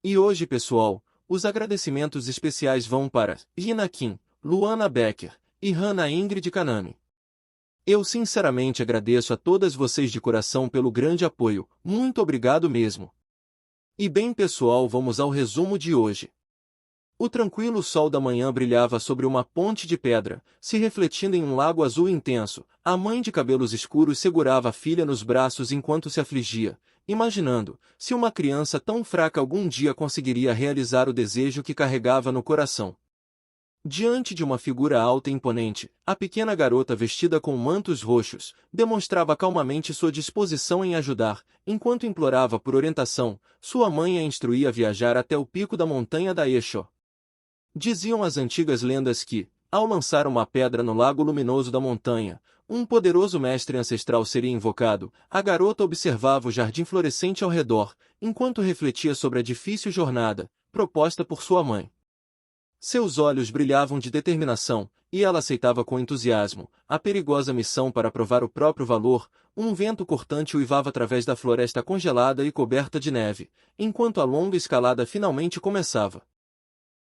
E hoje, pessoal, os agradecimentos especiais vão para Gina Kim, Luana Becker e Hannah Ingrid Kanami. Eu sinceramente agradeço a todas vocês de coração pelo grande apoio, muito obrigado mesmo. E bem pessoal, vamos ao resumo de hoje. O tranquilo sol da manhã brilhava sobre uma ponte de pedra, se refletindo em um lago azul intenso. A mãe de cabelos escuros segurava a filha nos braços enquanto se afligia, imaginando se uma criança tão fraca algum dia conseguiria realizar o desejo que carregava no coração. Diante de uma figura alta e imponente, a pequena garota vestida com mantos roxos, demonstrava calmamente sua disposição em ajudar, enquanto implorava por orientação. Sua mãe a instruía a viajar até o pico da montanha da Exo. Diziam as antigas lendas que, ao lançar uma pedra no lago luminoso da montanha, um poderoso mestre ancestral seria invocado. A garota observava o jardim florescente ao redor, enquanto refletia sobre a difícil jornada, proposta por sua mãe. Seus olhos brilhavam de determinação, e ela aceitava com entusiasmo a perigosa missão para provar o próprio valor. Um vento cortante uivava através da floresta congelada e coberta de neve, enquanto a longa escalada finalmente começava.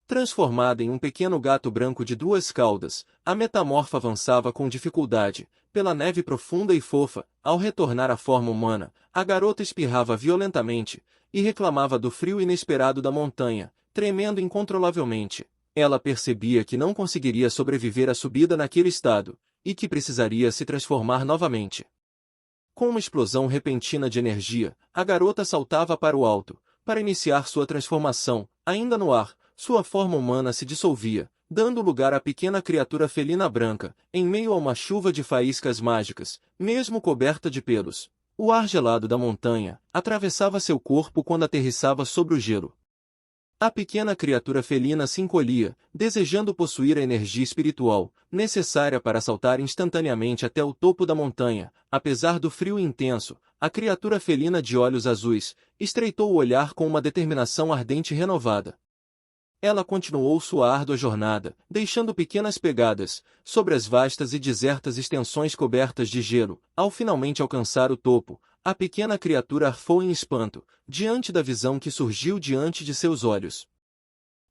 Transformada em um pequeno gato branco de duas caudas, a metamorfa avançava com dificuldade, pela neve profunda e fofa. Ao retornar à forma humana, a garota espirrava violentamente, e reclamava do frio inesperado da montanha, tremendo incontrolavelmente. Ela percebia que não conseguiria sobreviver à subida naquele estado, e que precisaria se transformar novamente. Com uma explosão repentina de energia, a garota saltava para o alto, para iniciar sua transformação. Ainda no ar, sua forma humana se dissolvia, dando lugar à pequena criatura felina branca, em meio a uma chuva de faíscas mágicas, mesmo coberta de pelos. O ar gelado da montanha atravessava seu corpo quando aterrissava sobre o gelo. A pequena criatura felina se encolhia, desejando possuir a energia espiritual, necessária para saltar instantaneamente até o topo da montanha. Apesar do frio intenso, a criatura felina de olhos azuis estreitou o olhar com uma determinação ardente e renovada. Ela continuou sua árdua jornada, deixando pequenas pegadas sobre as vastas e desertas extensões cobertas de gelo. Ao finalmente alcançar o topo, a pequena criatura arfou em espanto, diante da visão que surgiu diante de seus olhos.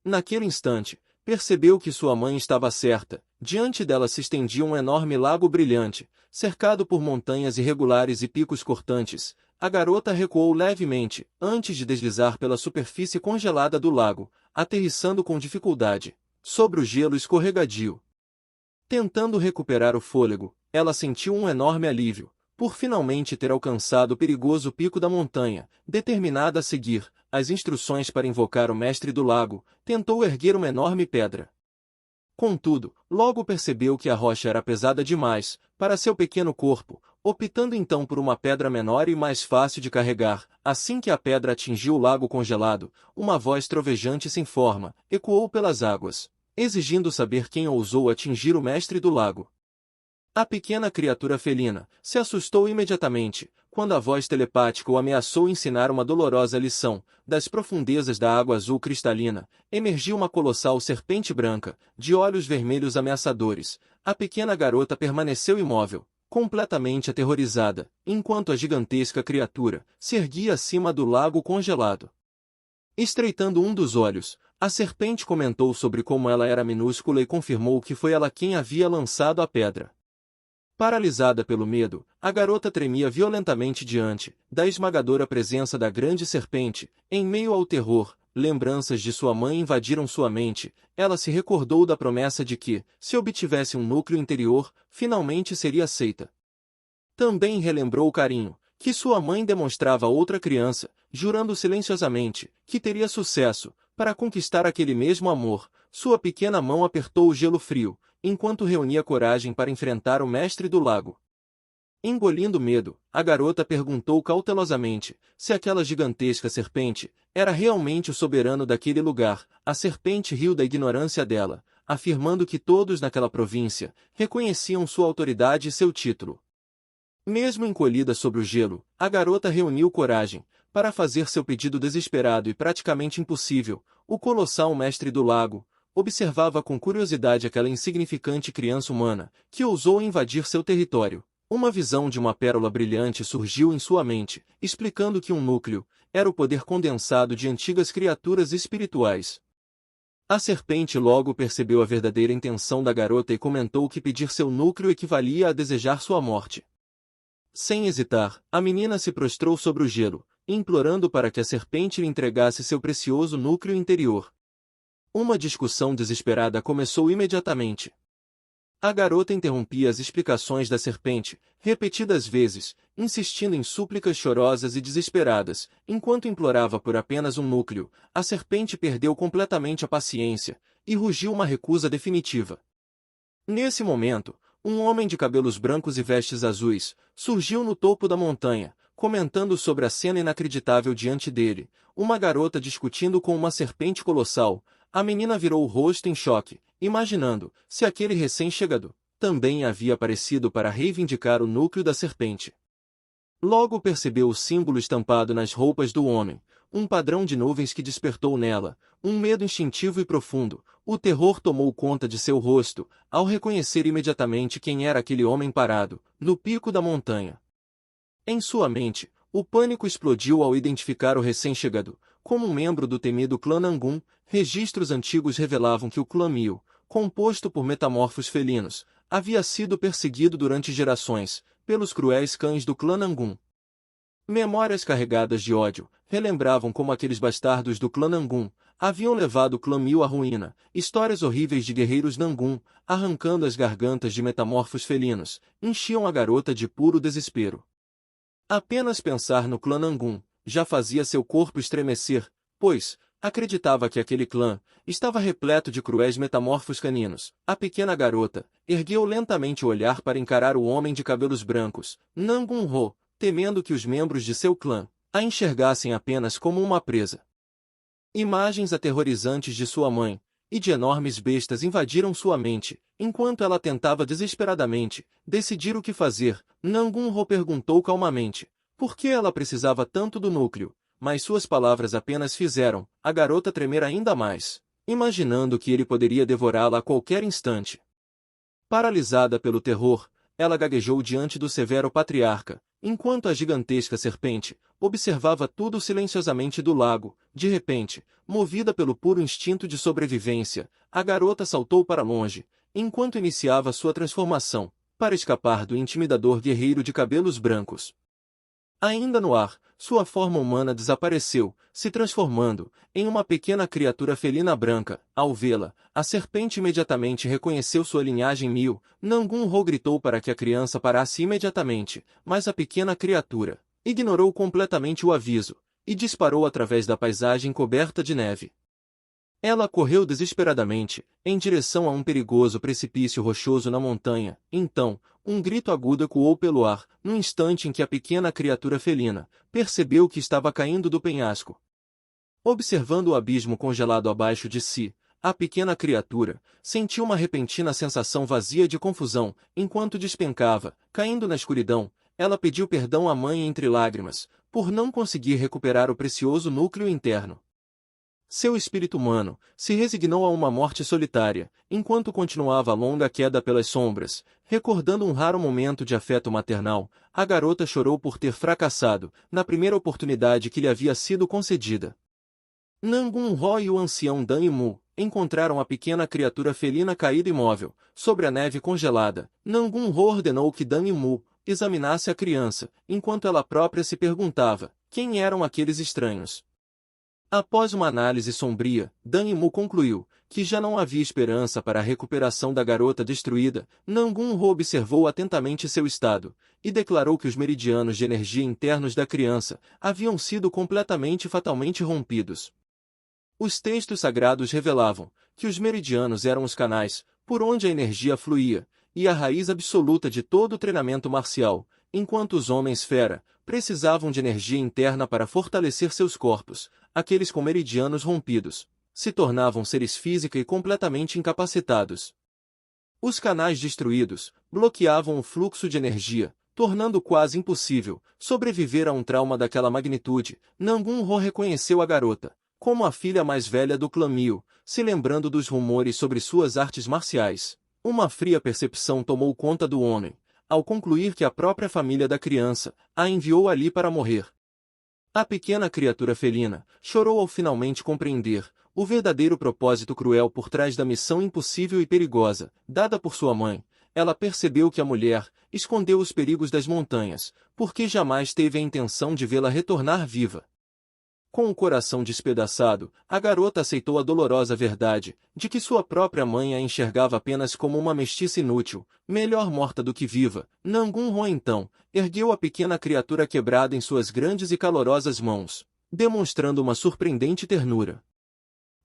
Naquele instante, percebeu que sua mãe estava certa. Diante dela se estendia um enorme lago brilhante, cercado por montanhas irregulares e picos cortantes. A garota recuou levemente, antes de deslizar pela superfície congelada do lago, aterrissando com dificuldade sobre o gelo escorregadio. Tentando recuperar o fôlego, ela sentiu um enorme alívio, por finalmente ter alcançado o perigoso pico da montanha. Determinada a seguir as instruções para invocar o mestre do lago, tentou erguer uma enorme pedra. Contudo, logo percebeu que a rocha era pesada demais para seu pequeno corpo, optando então por uma pedra menor e mais fácil de carregar. Assim que a pedra atingiu o lago congelado, uma voz trovejante sem forma ecoou pelas águas, exigindo saber quem ousou atingir o mestre do lago. A pequena criatura felina se assustou imediatamente, quando a voz telepática o ameaçou ensinar uma dolorosa lição. Das profundezas da água azul cristalina, emergiu uma colossal serpente branca, de olhos vermelhos ameaçadores. A pequena garota permaneceu imóvel, completamente aterrorizada, enquanto a gigantesca criatura se erguia acima do lago congelado. Estreitando um dos olhos, a serpente comentou sobre como ela era minúscula e confirmou que foi ela quem havia lançado a pedra. Paralisada pelo medo, a garota tremia violentamente diante da esmagadora presença da grande serpente. Em meio ao terror, lembranças de sua mãe invadiram sua mente. Ela se recordou da promessa de que, se obtivesse um núcleo interior, finalmente seria aceita. Também relembrou o carinho que sua mãe demonstrava a outra criança, jurando silenciosamente que teria sucesso para conquistar aquele mesmo amor. Sua pequena mão apertou o gelo frio, enquanto reunia coragem para enfrentar o mestre do lago. Engolindo medo, a garota perguntou cautelosamente se aquela gigantesca serpente era realmente o soberano daquele lugar. A serpente riu da ignorância dela, afirmando que todos naquela província reconheciam sua autoridade e seu título. Mesmo encolhida sobre o gelo, a garota reuniu coragem para fazer seu pedido desesperado e praticamente impossível. O colossal mestre do lago observava com curiosidade aquela insignificante criança humana que ousou invadir seu território. Uma visão de uma pérola brilhante surgiu em sua mente, explicando que um núcleo era o poder condensado de antigas criaturas espirituais. A serpente logo percebeu a verdadeira intenção da garota e comentou que pedir seu núcleo equivalia a desejar sua morte. Sem hesitar, a menina se prostrou sobre o gelo, implorando para que a serpente lhe entregasse seu precioso núcleo interior. Uma discussão desesperada começou imediatamente. A garota interrompia as explicações da serpente, repetidas vezes, insistindo em súplicas chorosas e desesperadas. Enquanto implorava por apenas um núcleo, a serpente perdeu completamente a paciência e rugiu uma recusa definitiva. Nesse momento, um homem de cabelos brancos e vestes azuis surgiu no topo da montanha, comentando sobre a cena inacreditável diante dele, uma garota discutindo com uma serpente colossal. A menina virou o rosto em choque, imaginando se aquele recém-chegado também havia aparecido para reivindicar o núcleo da serpente. Logo percebeu o símbolo estampado nas roupas do homem, um padrão de nuvens que despertou nela um medo instintivo e profundo. O terror tomou conta de seu rosto, ao reconhecer imediatamente quem era aquele homem parado, no pico da montanha. Em sua mente, o pânico explodiu ao identificar o recém-chegado como um membro do temido clã Nangun. Registros antigos revelavam que o clã Miu, composto por metamorfos felinos, havia sido perseguido durante gerações pelos cruéis cães do clã Nangun. Memórias carregadas de ódio relembravam como aqueles bastardos do clã Nangun haviam levado o clã Miu à ruína, histórias horríveis de guerreiros Nangun, arrancando as gargantas de metamorfos felinos, enchiam a garota de puro desespero. Apenas pensar no clã Nangun já fazia seu corpo estremecer, pois acreditava que aquele clã estava repleto de cruéis metamorfos caninos. A pequena garota ergueu lentamente o olhar para encarar o homem de cabelos brancos, Nangun-ho, temendo que os membros de seu clã a enxergassem apenas como uma presa. Imagens aterrorizantes de sua mãe e de enormes bestas invadiram sua mente, enquanto ela tentava desesperadamente decidir o que fazer. Nangun-ho perguntou calmamente por que ela precisava tanto do núcleo, mas suas palavras apenas fizeram a garota tremer ainda mais, imaginando que ele poderia devorá-la a qualquer instante. Paralisada pelo terror, ela gaguejou diante do severo patriarca, enquanto a gigantesca serpente observava tudo silenciosamente do lago. De repente, movida pelo puro instinto de sobrevivência, a garota saltou para longe, enquanto iniciava sua transformação, para escapar do intimidador guerreiro de cabelos brancos. Ainda no ar, sua forma humana desapareceu, se transformando em uma pequena criatura felina branca. Ao vê-la, a serpente imediatamente reconheceu sua linhagem Miu. Nangun-ho gritou para que a criança parasse imediatamente, mas a pequena criatura ignorou completamente o aviso e disparou através da paisagem coberta de neve. Ela correu desesperadamente em direção a um perigoso precipício rochoso na montanha. Então, um grito agudo ecoou pelo ar, no instante em que a pequena criatura felina percebeu que estava caindo do penhasco. Observando o abismo congelado abaixo de si, a pequena criatura sentiu uma repentina sensação vazia de confusão. Enquanto despencava, caindo na escuridão, ela pediu perdão à mãe entre lágrimas, por não conseguir recuperar o precioso núcleo interno. Seu espírito humano se resignou a uma morte solitária, enquanto continuava a longa queda pelas sombras. Recordando um raro momento de afeto maternal, a garota chorou por ter fracassado na primeira oportunidade que lhe havia sido concedida. Nangun-ho e o ancião Dan Yimou encontraram a pequena criatura felina caída imóvel, sobre a neve congelada. Nangun-ho ordenou que Dan Yimou examinasse a criança, enquanto ela própria se perguntava quem eram aqueles estranhos. Após uma análise sombria, Dan Yimou concluiu que já não havia esperança para a recuperação da garota destruída. Nangun-ho observou atentamente seu estado e declarou que os meridianos de energia internos da criança haviam sido completamente e fatalmente rompidos. Os textos sagrados revelavam que os meridianos eram os canais por onde a energia fluía e a raiz absoluta de todo o treinamento marcial, enquanto os homens-fera precisavam de energia interna para fortalecer seus corpos. Aqueles com meridianos rompidos se tornavam seres física e completamente incapacitados. Os canais destruídos bloqueavam o fluxo de energia, tornando quase impossível sobreviver a um trauma daquela magnitude. Nangun-ho reconheceu a garota como a filha mais velha do clã Miu, se lembrando dos rumores sobre suas artes marciais. Uma fria percepção tomou conta do homem. ao concluir que a própria família da criança a enviou ali para morrer. A pequena criatura felina chorou ao finalmente compreender o verdadeiro propósito cruel por trás da missão impossível e perigosa, dada por sua mãe. Ela percebeu que a mulher escondeu os perigos das montanhas, porque jamais teve a intenção de vê-la retornar viva. Com o coração despedaçado, a garota aceitou a dolorosa verdade de que sua própria mãe a enxergava apenas como uma mestiça inútil, melhor morta do que viva. Nangun-ho então ergueu a pequena criatura quebrada em suas grandes e calorosas mãos, demonstrando uma surpreendente ternura.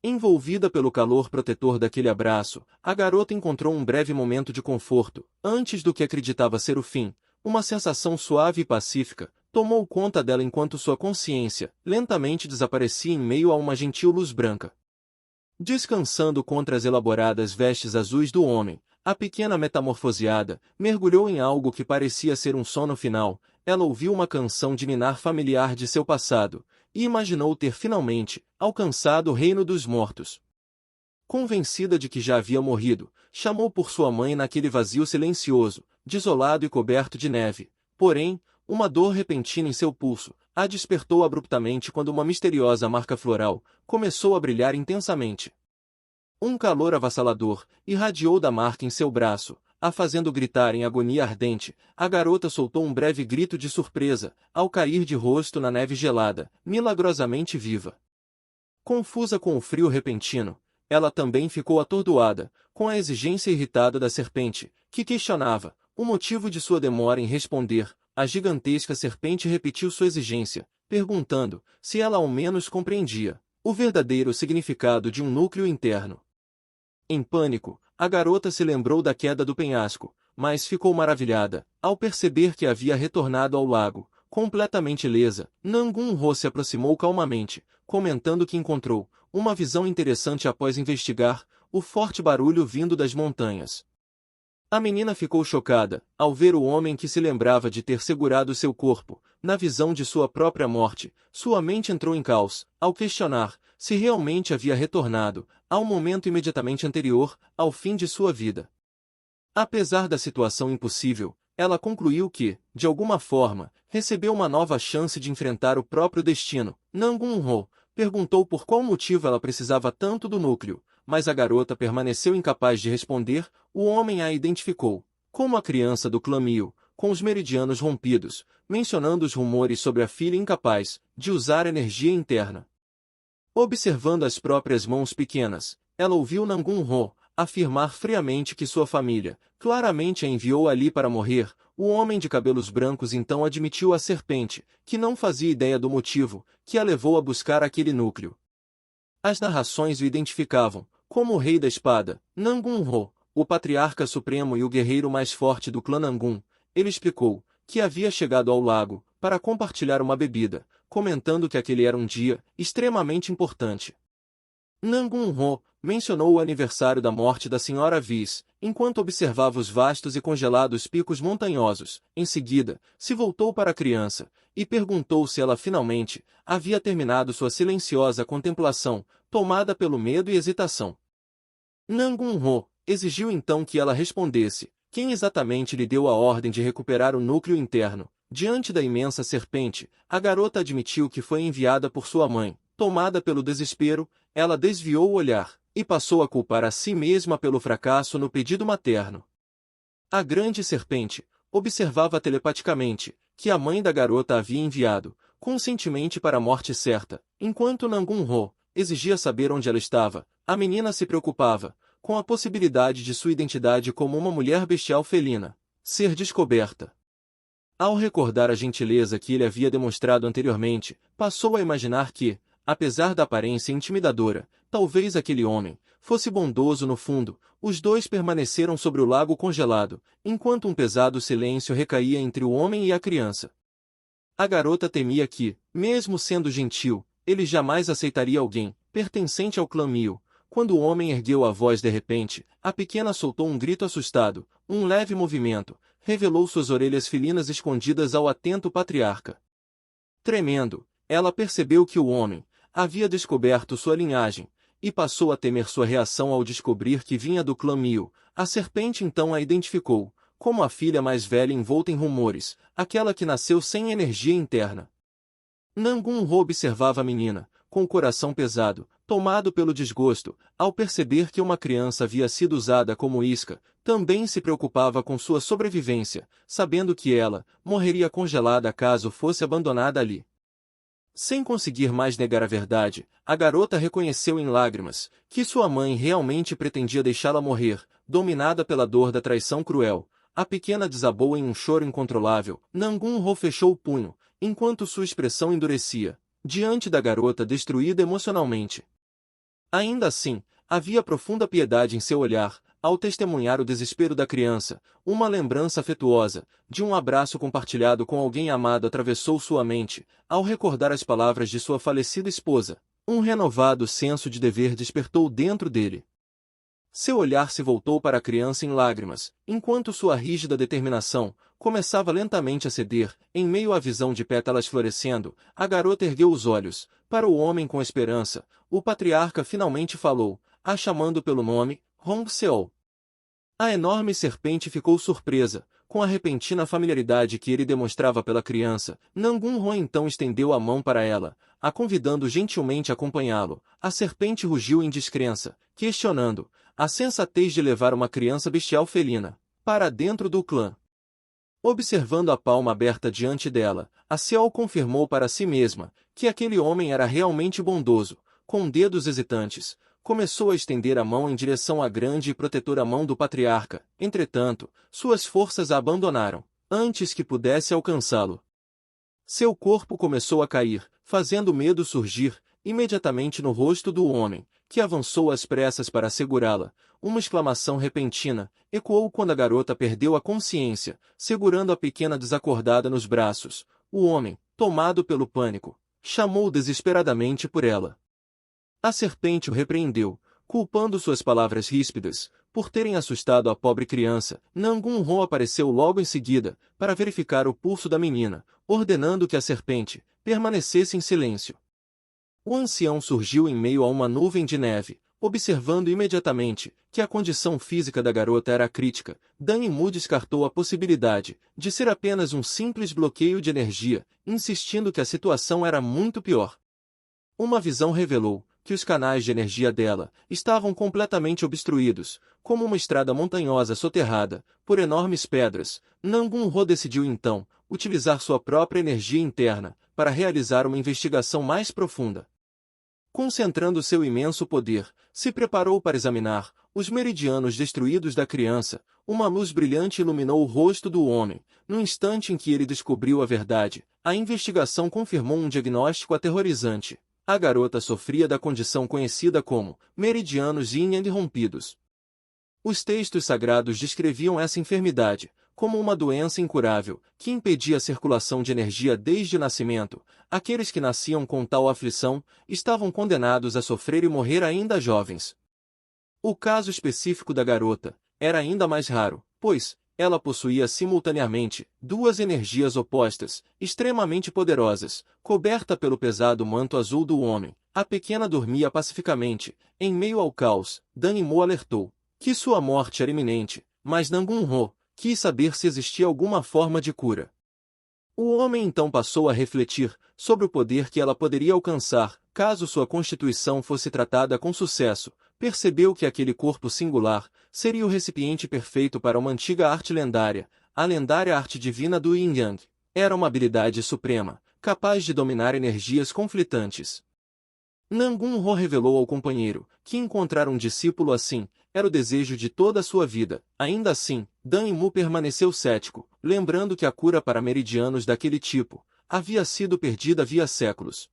Envolvida pelo calor protetor daquele abraço, a garota encontrou um breve momento de conforto, antes do que acreditava ser o fim. Uma sensação suave e pacífica tomou conta dela enquanto sua consciência lentamente desaparecia em meio a uma gentil luz branca. Descansando contra as elaboradas vestes azuis do homem, a pequena metamorfoseada mergulhou em algo que parecia ser um sono final. Ela ouviu uma canção de ninar familiar de seu passado, e imaginou ter finalmente alcançado o reino dos mortos. Convencida de que já havia morrido, chamou por sua mãe naquele vazio silencioso, desolado e coberto de neve. Porém, uma dor repentina em seu pulso a despertou abruptamente quando uma misteriosa marca floral começou a brilhar intensamente. Um calor avassalador irradiou da marca em seu braço, a fazendo gritar em agonia ardente. A garota soltou um breve grito de surpresa, ao cair de rosto na neve gelada, milagrosamente viva. Confusa com o frio repentino, ela também ficou atordoada, com a exigência irritada da serpente, que questionava o motivo de sua demora em responder. A gigantesca serpente repetiu sua exigência, perguntando se ela ao menos compreendia o verdadeiro significado de um núcleo interno. Em pânico, a garota se lembrou da queda do penhasco, mas ficou maravilhada ao perceber que havia retornado ao lago, completamente ilesa. Nangun-ho se aproximou calmamente, comentando que encontrou uma visão interessante após investigar o forte barulho vindo das montanhas. A menina ficou chocada ao ver o homem que se lembrava de ter segurado seu corpo na visão de sua própria morte. Sua mente entrou em caos ao questionar se realmente havia retornado ao momento imediatamente anterior ao fim de sua vida. Apesar da situação impossível, ela concluiu que, de alguma forma, recebeu uma nova chance de enfrentar o próprio destino. Nangun-ho perguntou por qual motivo ela precisava tanto do núcleo, mas a garota permaneceu incapaz de responder. O homem a identificou como a criança do clã Mio, com os meridianos rompidos, mencionando os rumores sobre a filha incapaz de usar energia interna. Observando as próprias mãos pequenas, ela ouviu Nangun-ho afirmar friamente que sua família claramente a enviou ali para morrer. O homem de cabelos brancos então admitiu à serpente que não fazia ideia do motivo que a levou a buscar aquele núcleo. As narrações o identificavam como o Rei da Espada, Nangun-ho, o patriarca supremo e o guerreiro mais forte do clã Nangun. Ele explicou que havia chegado ao lago para compartilhar uma bebida, comentando que aquele era um dia extremamente importante. Nangun-ho mencionou o aniversário da morte da Senhora Vis, enquanto observava os vastos e congelados picos montanhosos. Em seguida, se voltou para a criança e perguntou se ela finalmente havia terminado sua silenciosa contemplação, tomada pelo medo e hesitação. Nangun-ho exigiu então que ela respondesse quem exatamente lhe deu a ordem de recuperar o núcleo interno. Diante da imensa serpente, a garota admitiu que foi enviada por sua mãe. Tomada pelo desespero, ela desviou o olhar e passou a culpar a si mesma pelo fracasso no pedido materno. A grande serpente observava telepaticamente que a mãe da garota havia enviado conscientemente para a morte certa. Enquanto Nangun-ho exigia saber onde ela estava, a menina se preocupava com a possibilidade de sua identidade como uma mulher bestial felina ser descoberta. Ao recordar a gentileza que ele havia demonstrado anteriormente, passou a imaginar que, apesar da aparência intimidadora, talvez aquele homem fosse bondoso no fundo. Os dois permaneceram sobre o lago congelado, enquanto um pesado silêncio recaía entre o homem e a criança. A garota temia que, mesmo sendo gentil, ele jamais aceitaria alguém pertencente ao clã Mio. Quando o homem ergueu a voz de repente, a pequena soltou um grito assustado. Um leve movimento revelou suas orelhas felinas escondidas ao atento patriarca. Tremendo, ela percebeu que o homem havia descoberto sua linhagem, e passou a temer sua reação ao descobrir que vinha do clã Mio. A serpente então a identificou como a filha mais velha envolta em rumores, aquela que nasceu sem energia interna. Nangun-ho observava a menina, com o coração pesado, tomado pelo desgosto, ao perceber que uma criança havia sido usada como isca. Também se preocupava com sua sobrevivência, sabendo que ela morreria congelada caso fosse abandonada ali. Sem conseguir mais negar a verdade, a garota reconheceu em lágrimas que sua mãe realmente pretendia deixá-la morrer, dominada pela dor da traição cruel. A pequena desabou em um choro incontrolável. Nangun-ho fechou o punho, enquanto sua expressão endurecia, diante da garota destruída emocionalmente. Ainda assim, havia profunda piedade em seu olhar, ao testemunhar o desespero da criança. Uma lembrança afetuosa, de um abraço compartilhado com alguém amado atravessou sua mente, ao recordar as palavras de sua falecida esposa. Um renovado senso de dever despertou dentro dele. Seu olhar se voltou para a criança em lágrimas, enquanto sua rígida determinação começava lentamente a ceder. Em meio à visão de pétalas florescendo, a garota ergueu os olhos para o homem com esperança. O patriarca finalmente falou, a chamando pelo nome, Hong Seol. A enorme serpente ficou surpresa, com a repentina familiaridade que ele demonstrava pela criança. Nangun-ho então estendeu a mão para ela, a convidando gentilmente a acompanhá-lo. A serpente rugiu em descrença, questionando a sensatez de levar uma criança bestial felina para dentro do clã. Observando a palma aberta diante dela, a Seol confirmou para si mesma que aquele homem era realmente bondoso. Com dedos hesitantes, começou a estender a mão em direção à grande e protetora mão do patriarca. Entretanto, suas forças a abandonaram, antes que pudesse alcançá-lo. Seu corpo começou a cair, fazendo medo surgir imediatamente no rosto do homem, que avançou às pressas para segurá-la. Uma exclamação repentina ecoou quando a garota perdeu a consciência, segurando a pequena desacordada nos braços. O homem, tomado pelo pânico, chamou desesperadamente por ela. A serpente o repreendeu, culpando suas palavras ríspidas por terem assustado a pobre criança. Nangun-ho apareceu logo em seguida, para verificar o pulso da menina, ordenando que a serpente permanecesse em silêncio. O ancião surgiu em meio a uma nuvem de neve, observando imediatamente que a condição física da garota era crítica. Dan-Imú descartou a possibilidade de ser apenas um simples bloqueio de energia, insistindo que a situação era muito pior. Uma visão revelou que os canais de energia dela estavam completamente obstruídos, como uma estrada montanhosa soterrada por enormes pedras. Nangun-ho decidiu então utilizar sua própria energia interna para realizar uma investigação mais profunda. Concentrando seu imenso poder, se preparou para examinar os meridianos destruídos da criança. Uma luz brilhante iluminou o rosto do homem. No instante em que ele descobriu a verdade, a investigação confirmou um diagnóstico aterrorizante. A garota sofria da condição conhecida como meridianos yin-yang rompidos. Os textos sagrados descreviam essa enfermidade como uma doença incurável, que impedia a circulação de energia desde o nascimento. Aqueles que nasciam com tal aflição estavam condenados a sofrer e morrer ainda jovens. O caso específico da garota era ainda mais raro, pois ela possuía simultaneamente duas energias opostas, extremamente poderosas. Coberta pelo pesado manto azul do homem, a pequena dormia pacificamente. Em meio ao caos, Dan-Imú alertou que sua morte era iminente, mas Nangun-ho quis saber se existia alguma forma de cura. O homem então passou a refletir sobre o poder que ela poderia alcançar, caso sua constituição fosse tratada com sucesso. Percebeu que aquele corpo singular seria o recipiente perfeito para uma antiga arte lendária, a lendária arte divina do Yin-Yang. Era uma habilidade suprema, capaz de dominar energias conflitantes. Nangun-ho revelou ao companheiro que encontrar um discípulo assim era o desejo de toda a sua vida. Ainda assim, Dan-Imú permaneceu cético, lembrando que a cura para meridianos daquele tipo havia sido perdida havia séculos.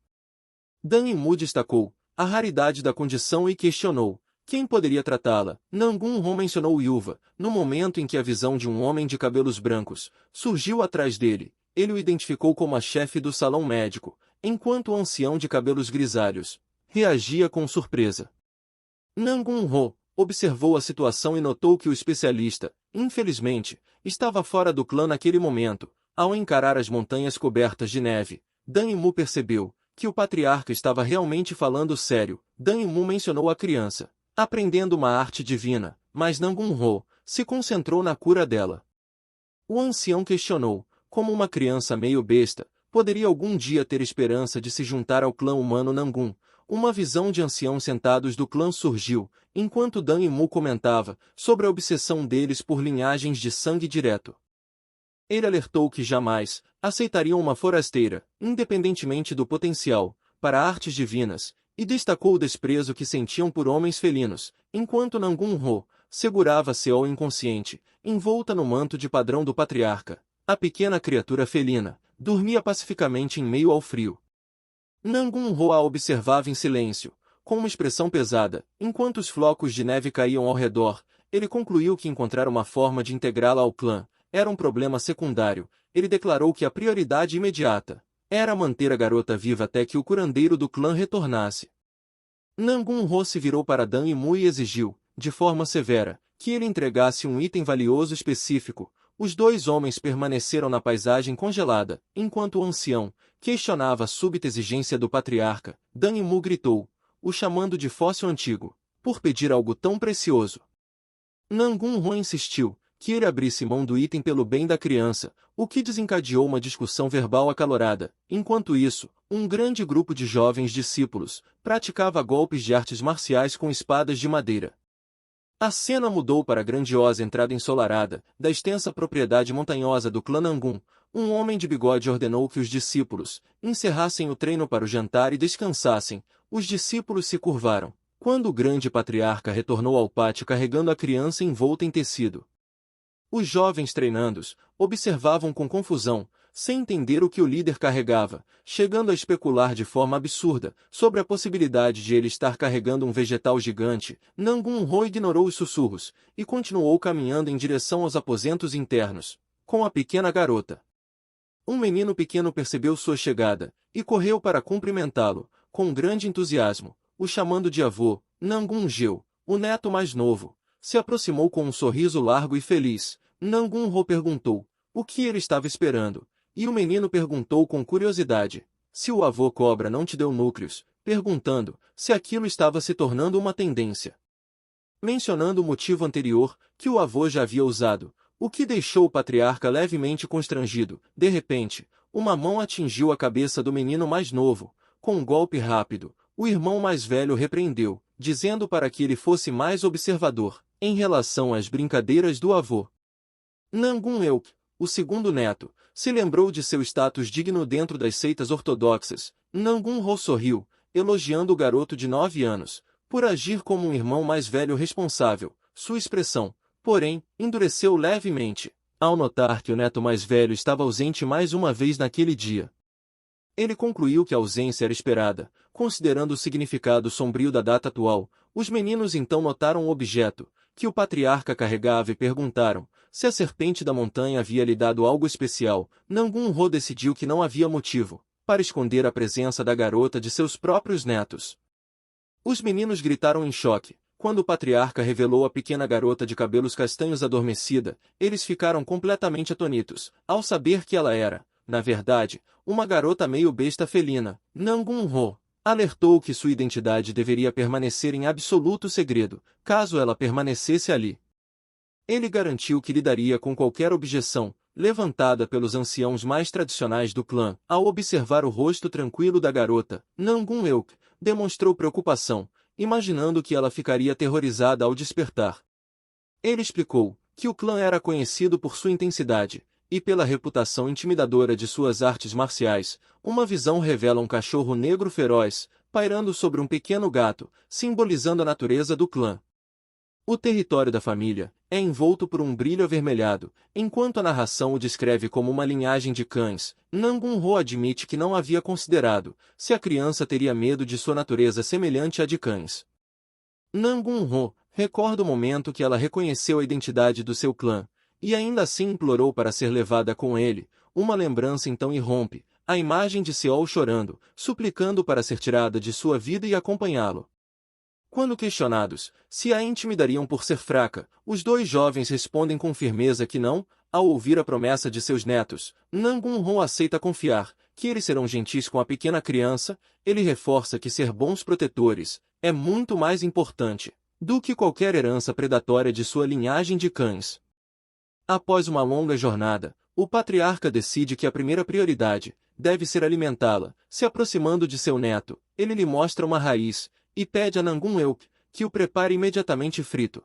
Dan-Imú destacou a raridade da condição e questionou quem poderia tratá-la. Nangun-ho mencionou Yuva, no momento em que a visão de um homem de cabelos brancos surgiu atrás dele. Ele o identificou como a chefe do salão médico, enquanto o ancião de cabelos grisalhos reagia com surpresa. Nangun-ho observou a situação e notou que o especialista, infelizmente, estava fora do clã naquele momento. Ao encarar as montanhas cobertas de neve, Dan-Imú percebeu que o patriarca estava realmente falando sério. Dan-Imú mencionou a criança, aprendendo uma arte divina, mas Nangun-ho se concentrou na cura dela. O ancião questionou, como uma criança meio besta, poderia algum dia ter esperança de se juntar ao clã humano Nangun. Uma visão de anciãos sentados do clã surgiu, enquanto Dan e Mu comentava sobre a obsessão deles por linhagens de sangue direto. Ele alertou que jamais aceitariam uma forasteira, independentemente do potencial, para artes divinas, e destacou o desprezo que sentiam por homens felinos, enquanto Nangun Ho segurava Seol inconsciente, envolta no manto de padrão do patriarca. A pequena criatura felina dormia pacificamente em meio ao frio. Nangun Ho a observava em silêncio, com uma expressão pesada, enquanto os flocos de neve caíam ao redor. Ele concluiu que encontrar uma forma de integrá-la ao clã era um problema secundário. Ele declarou que a prioridade imediata era manter a garota viva até que o curandeiro do clã retornasse. Nangun Ho se virou para Dan e Mu e exigiu, de forma severa, que ele entregasse um item valioso específico. Os dois homens permaneceram na paisagem congelada, enquanto o ancião questionava a súbita exigência do patriarca. Dan e Mu gritou, o chamando de fóssil antigo, por pedir algo tão precioso. Nangun Ho insistiu que ele abrisse mão do item pelo bem da criança, o que desencadeou uma discussão verbal acalorada. Enquanto isso, um grande grupo de jovens discípulos praticava golpes de artes marciais com espadas de madeira. A cena mudou para a grandiosa entrada ensolarada da extensa propriedade montanhosa do clã Nangun. Um homem de bigode ordenou que os discípulos encerrassem o treino para o jantar e descansassem. Os discípulos se curvaram, quando o grande patriarca retornou ao pátio carregando a criança envolta em tecido. Os jovens treinandos observavam com confusão, sem entender o que o líder carregava, chegando a especular de forma absurda sobre a possibilidade de ele estar carregando um vegetal gigante. Nangun Ho ignorou os sussurros e continuou caminhando em direção aos aposentos internos, com a pequena garota. Um menino pequeno percebeu sua chegada e correu para cumprimentá-lo, com grande entusiasmo, o chamando de avô. Nangun Geu, o neto mais novo, se aproximou com um sorriso largo e feliz. Nangun Ho perguntou o que ele estava esperando, e o menino perguntou com curiosidade se o avô cobra não te deu núcleos, perguntando se aquilo estava se tornando uma tendência. Mencionando o motivo anterior, que o avô já havia usado, o que deixou o patriarca levemente constrangido. De repente, uma mão atingiu a cabeça do menino mais novo. Com um golpe rápido, o irmão mais velho repreendeu, dizendo para que ele fosse mais observador em relação às brincadeiras do avô. Nangun Euk, o segundo neto, se lembrou de seu status digno dentro das seitas ortodoxas. Nangun Ho sorriu, elogiando o garoto de 9 anos, por agir como um irmão mais velho responsável. Sua expressão, porém, endureceu levemente, ao notar que o neto mais velho estava ausente mais uma vez naquele dia. Ele concluiu que a ausência era esperada, considerando o significado sombrio da data atual. Os meninos então notaram o objeto que o patriarca carregava e perguntaram se a serpente da montanha havia lhe dado algo especial. Nangun Ho decidiu que não havia motivo para esconder a presença da garota de seus próprios netos. Os meninos gritaram em choque quando o patriarca revelou a pequena garota de cabelos castanhos adormecida. Eles ficaram completamente atônitos ao saber que ela era, na verdade, uma garota meio besta felina. Nangun Ho alertou que sua identidade deveria permanecer em absoluto segredo, caso ela permanecesse ali. Ele garantiu que lidaria com qualquer objeção levantada pelos anciãos mais tradicionais do clã. Ao observar o rosto tranquilo da garota, Nangun Euk demonstrou preocupação, imaginando que ela ficaria aterrorizada ao despertar. Ele explicou que o clã era conhecido por sua intensidade e pela reputação intimidadora de suas artes marciais. Uma visão revela um cachorro negro feroz, pairando sobre um pequeno gato, simbolizando a natureza do clã. O território da família é envolto por um brilho avermelhado, enquanto a narração o descreve como uma linhagem de cães. Nangun Ho admite que não havia considerado se a criança teria medo de sua natureza semelhante à de cães. Nangun Ho recorda o momento que ela reconheceu a identidade do seu clã, e ainda assim implorou para ser levada com ele. Uma lembrança então irrompe, a imagem de Seol chorando, suplicando para ser tirada de sua vida e acompanhá-lo. Quando questionados se a intimidariam por ser fraca, os dois jovens respondem com firmeza que não. Ao ouvir a promessa de seus netos, Nangun Ho aceita confiar que eles serão gentis com a pequena criança. Ele reforça que ser bons protetores é muito mais importante do que qualquer herança predatória de sua linhagem de cães. Após uma longa jornada, o patriarca decide que a primeira prioridade deve ser alimentá-la. Se aproximando de seu neto, ele lhe mostra uma raiz e pede a Nangun-Euk que o prepare imediatamente frito.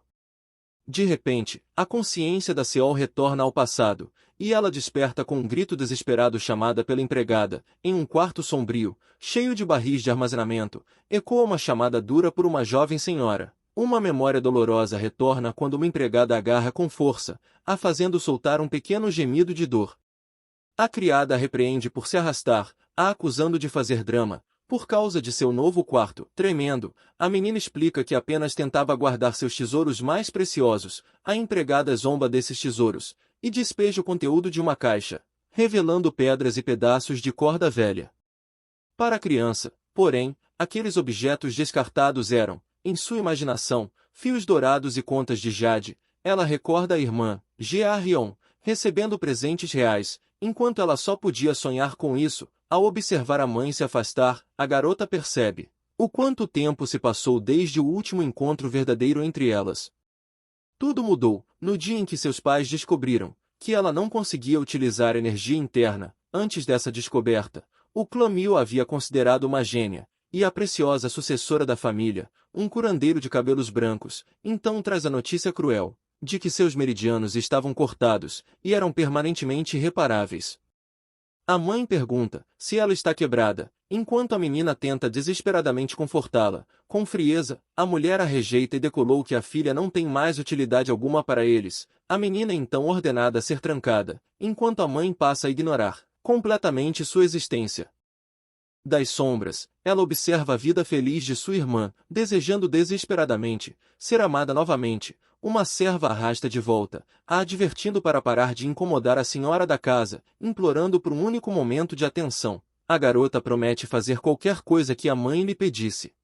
De repente, a consciência da Seol retorna ao passado, e ela desperta com um grito desesperado chamada pela empregada. Em um quarto sombrio, cheio de barris de armazenamento, ecoa uma chamada dura por uma jovem senhora. Uma memória dolorosa retorna quando uma empregada agarra com força, a fazendo soltar um pequeno gemido de dor. A criada a repreende por se arrastar, a acusando de fazer drama, por causa de seu novo quarto. Tremendo, a menina explica que apenas tentava guardar seus tesouros mais preciosos. A empregada zomba desses tesouros, e despeja o conteúdo de uma caixa, revelando pedras e pedaços de corda velha. Para a criança, porém, aqueles objetos descartados eram, em sua imaginação, fios dourados e contas de jade. Ela recorda a irmã, Jearion, recebendo presentes reais, enquanto ela só podia sonhar com isso. Ao observar a mãe se afastar, a garota percebe o quanto tempo se passou desde o último encontro verdadeiro entre elas. Tudo mudou no dia em que seus pais descobriram que ela não conseguia utilizar energia interna. Antes dessa descoberta, o clã Mil a havia considerado uma gênia e a preciosa sucessora da família, um curandeiro de cabelos brancos. Então traz a notícia cruel de que seus meridianos estavam cortados e eram permanentemente irreparáveis. A mãe pergunta se ela está quebrada, enquanto a menina tenta desesperadamente confortá-la. Com frieza, a mulher a rejeita e declarou que a filha não tem mais utilidade alguma para eles. A menina é então ordenada a ser trancada, enquanto a mãe passa a ignorar completamente sua existência. Das sombras, ela observa a vida feliz de sua irmã, desejando desesperadamente ser amada novamente. Uma serva arrasta de volta, a advertindo para parar de incomodar a senhora da casa, implorando por um único momento de atenção. A garota promete fazer qualquer coisa que a mãe lhe pedisse.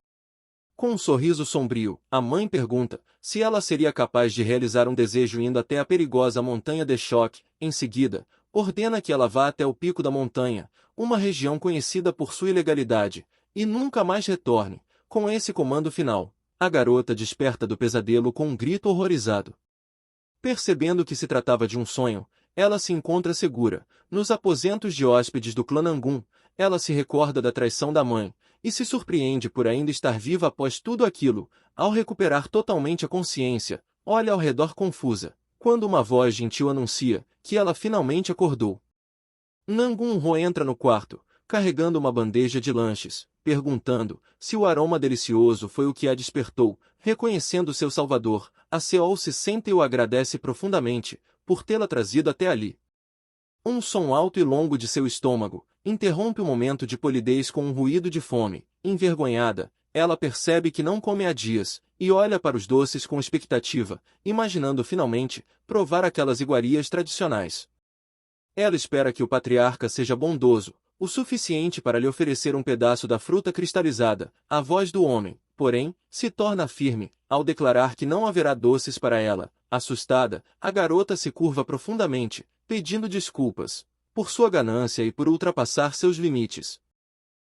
Com um sorriso sombrio, a mãe pergunta se ela seria capaz de realizar um desejo indo até a perigosa montanha de Choque. Em seguida, ordena que ela vá até o pico da montanha, uma região conhecida por sua ilegalidade, e nunca mais retorne. Com esse comando final, a garota desperta do pesadelo com um grito horrorizado. Percebendo que se tratava de um sonho, ela se encontra segura, nos aposentos de hóspedes do clã Nangun. Ela se recorda da traição da mãe, e se surpreende por ainda estar viva após tudo aquilo. Ao recuperar totalmente a consciência, olha ao redor confusa, quando uma voz gentil anuncia que ela finalmente acordou. Nangun-Ho entra no quarto, carregando uma bandeja de lanches, perguntando se o aroma delicioso foi o que a despertou. Reconhecendo seu salvador, a Seol se senta e o agradece profundamente por tê-la trazido até ali. Um som alto e longo de seu estômago interrompe o momento de polidez com um ruído de fome. Envergonhada, ela percebe que não come há dias, e olha para os doces com expectativa, imaginando finalmente provar aquelas iguarias tradicionais. Ela espera que o patriarca seja bondoso o suficiente para lhe oferecer um pedaço da fruta cristalizada. A voz do homem, porém, se torna firme ao declarar que não haverá doces para ela. Assustada, a garota se curva profundamente, pedindo desculpas por sua ganância e por ultrapassar seus limites.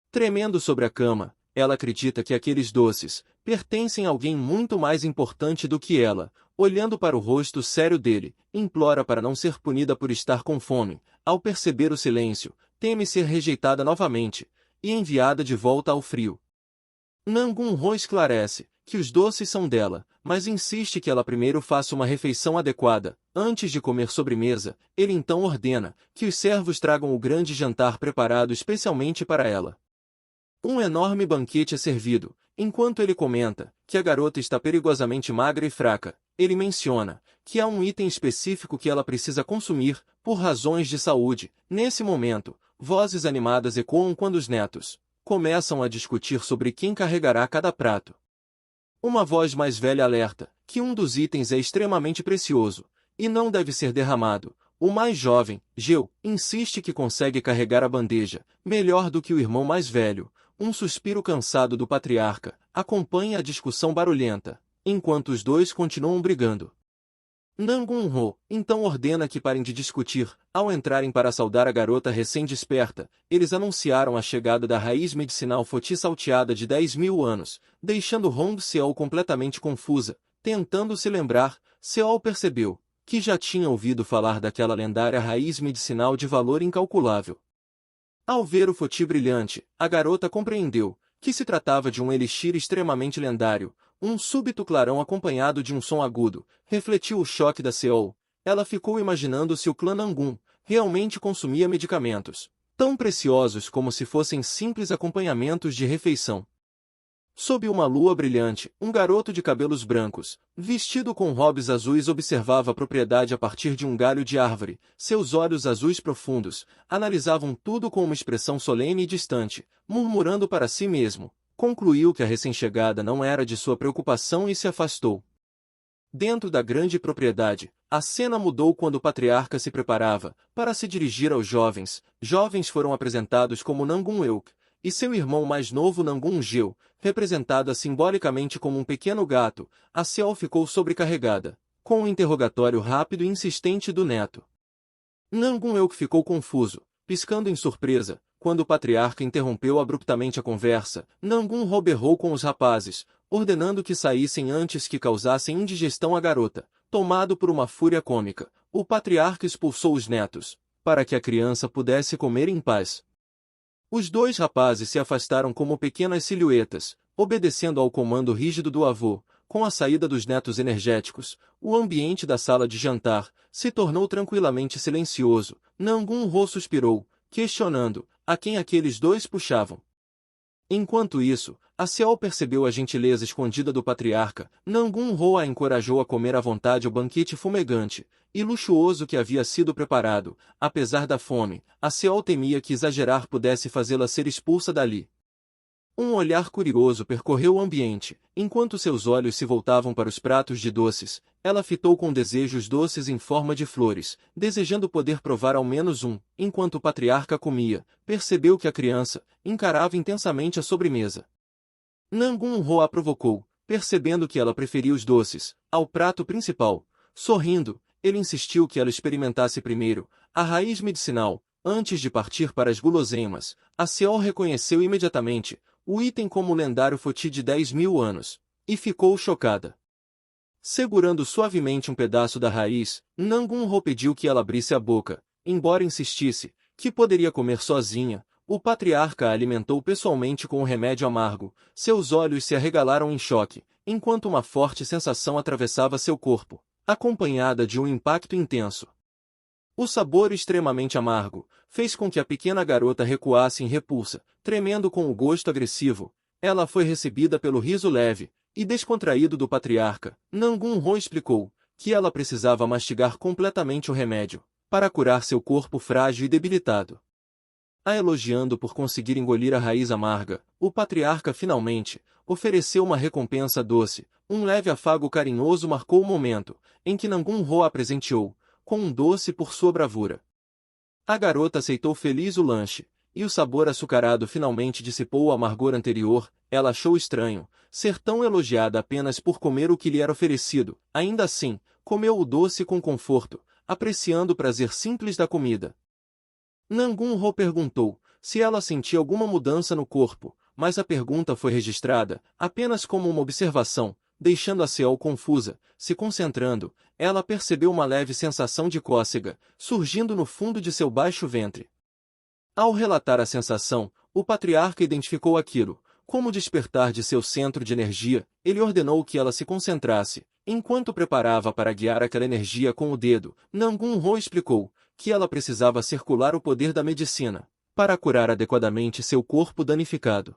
Tremendo sobre a cama, ela acredita que aqueles doces pertencem a alguém muito mais importante do que ela. Olhando para o rosto sério dele, implora para não ser punida por estar com fome. Ao perceber o silêncio, teme ser rejeitada novamente e enviada de volta ao frio. Nangun-Ho esclarece que os doces são dela, mas insiste que ela primeiro faça uma refeição adequada. Antes de comer sobremesa, ele então ordena que os servos tragam o grande jantar preparado especialmente para ela. Um enorme banquete é servido, enquanto ele comenta que a garota está perigosamente magra e fraca. Ele menciona que há um item específico que ela precisa consumir, por razões de saúde. Nesse momento, vozes animadas ecoam quando os netos começam a discutir sobre quem carregará cada prato. Uma voz mais velha alerta que um dos itens é extremamente precioso e não deve ser derramado. O mais jovem, Geu, insiste que consegue carregar a bandeja melhor do que o irmão mais velho. Um suspiro cansado do patriarca acompanha a discussão barulhenta, enquanto os dois continuam brigando. Nangun-Ho então ordena que parem de discutir. Ao entrarem para saudar a garota recém-desperta, eles anunciaram a chegada da raiz medicinal Foti salteada de 10.000 anos, deixando Hong Seol completamente confusa. Tentando se lembrar, Seol percebeu que já tinha ouvido falar daquela lendária raiz medicinal de valor incalculável. Ao ver o foti brilhante, a garota compreendeu que se tratava de um elixir extremamente lendário. Um súbito clarão acompanhado de um som agudo refletiu o choque da Seol. Ela ficou imaginando se o clã Nangun realmente consumia medicamentos, tão preciosos como se fossem simples acompanhamentos de refeição. Sob uma lua brilhante, um garoto de cabelos brancos, vestido com robes azuis, observava a propriedade a partir de um galho de árvore. Seus olhos azuis profundos analisavam tudo com uma expressão solene e distante, murmurando para si mesmo. Concluiu que a recém-chegada não era de sua preocupação e se afastou. Dentro da grande propriedade, a cena mudou quando o patriarca se preparava para se dirigir aos jovens. Jovens foram apresentados como Nangun Euk e seu irmão mais novo Nangun Gil, representada simbolicamente como um pequeno gato. A Seol ficou sobrecarregada, com o interrogatório rápido e insistente do neto. Nangun Euk ficou confuso, piscando em surpresa, quando o patriarca interrompeu abruptamente a conversa. Nangun Ho berrou com os rapazes, ordenando que saíssem antes que causassem indigestão à garota. Tomado por uma fúria cômica, o patriarca expulsou os netos, para que a criança pudesse comer em paz. Os dois rapazes se afastaram como pequenas silhuetas, obedecendo ao comando rígido do avô. Com a saída dos netos energéticos, o ambiente da sala de jantar se tornou tranquilamente silencioso. Nangun Ho suspirou, questionando a quem aqueles dois puxavam. Enquanto isso, a Seol percebeu a gentileza escondida do patriarca. Nangun Ho a encorajou a comer à vontade o banquete fumegante e luxuoso que havia sido preparado. Apesar da fome, a Seol temia que exagerar pudesse fazê-la ser expulsa dali. Um olhar curioso percorreu o ambiente. Enquanto seus olhos se voltavam para os pratos de doces, ela fitou com desejo os doces em forma de flores, desejando poder provar ao menos um. Enquanto o patriarca comia, percebeu que a criança encarava intensamente a sobremesa. Nangun Ho a provocou, percebendo que ela preferia os doces ao prato principal. Sorrindo, ele insistiu que ela experimentasse primeiro a raiz medicinal, antes de partir para as guloseimas. A Seol reconheceu imediatamente o item como o lendário foti de 10.000 anos, e ficou chocada. Segurando suavemente um pedaço da raiz, Nangun Ho pediu que ela abrisse a boca. Embora insistisse que poderia comer sozinha, o patriarca a alimentou pessoalmente com o remédio amargo. Seus olhos se arregalaram em choque, enquanto uma forte sensação atravessava seu corpo, acompanhada de um impacto intenso. O sabor extremamente amargo fez com que a pequena garota recuasse em repulsa, tremendo com o gosto agressivo. Ela foi recebida pelo riso leve e descontraído do patriarca. Nangun Ho explicou que ela precisava mastigar completamente o remédio para curar seu corpo frágil e debilitado. A elogiando por conseguir engolir a raiz amarga, o patriarca finalmente ofereceu uma recompensa doce. Um leve afago carinhoso marcou o momento em que Nangun Ho a presenteou com um doce por sua bravura. A garota aceitou feliz o lanche, e o sabor açucarado finalmente dissipou o amargor anterior. Ela achou estranho ser tão elogiada apenas por comer o que lhe era oferecido. Ainda assim, comeu o doce com conforto, apreciando o prazer simples da comida. Nangun Ho perguntou se ela sentia alguma mudança no corpo, mas a pergunta foi registrada apenas como uma observação, deixando a Seol confusa. Se concentrando, ela percebeu uma leve sensação de cócega surgindo no fundo de seu baixo ventre. Ao relatar a sensação, o patriarca identificou aquilo como despertar de seu centro de energia. Ele ordenou que ela se concentrasse. Enquanto preparava para guiar aquela energia com o dedo, Nangun Ho explicou que ela precisava circular o poder da medicina para curar adequadamente seu corpo danificado.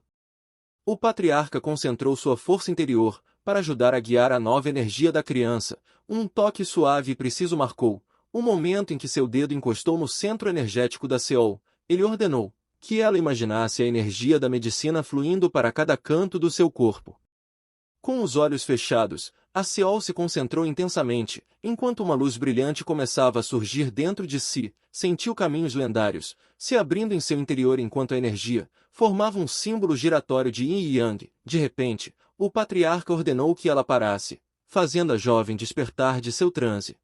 O patriarca concentrou sua força interior para ajudar a guiar a nova energia da criança. Um toque suave e preciso marcou o momento em que seu dedo encostou no centro energético da Seol. Ele ordenou que ela imaginasse a energia da medicina fluindo para cada canto do seu corpo. Com os olhos fechados, a Seol se concentrou intensamente, enquanto uma luz brilhante começava a surgir dentro de si. Sentiu caminhos lendários se abrindo em seu interior enquanto a energia formava um símbolo giratório de Yin e Yang. De repente, o patriarca ordenou que ela parasse, fazendo a jovem despertar de seu transe.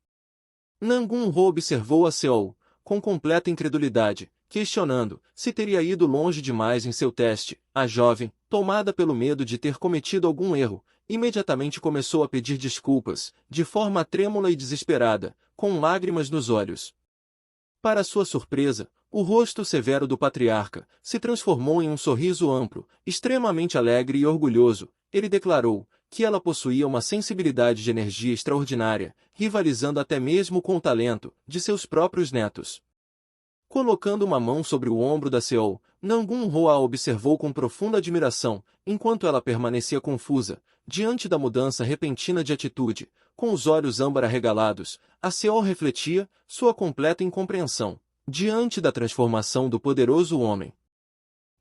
Nangun Ho observou a Seol com completa incredulidade, questionando se teria ido longe demais em seu teste. A jovem, tomada pelo medo de ter cometido algum erro, imediatamente começou a pedir desculpas, de forma trêmula e desesperada, com lágrimas nos olhos. Para sua surpresa, o rosto severo do patriarca se transformou em um sorriso amplo, extremamente alegre e orgulhoso. Ele declarou que ela possuía uma sensibilidade de energia extraordinária, rivalizando até mesmo com o talento de seus próprios netos. Colocando uma mão sobre o ombro da Seol, Nangun-ho a observou com profunda admiração, enquanto ela permanecia confusa, diante da mudança repentina de atitude. Com os olhos âmbar arregalados, a Seol refletia sua completa incompreensão diante da transformação do poderoso homem.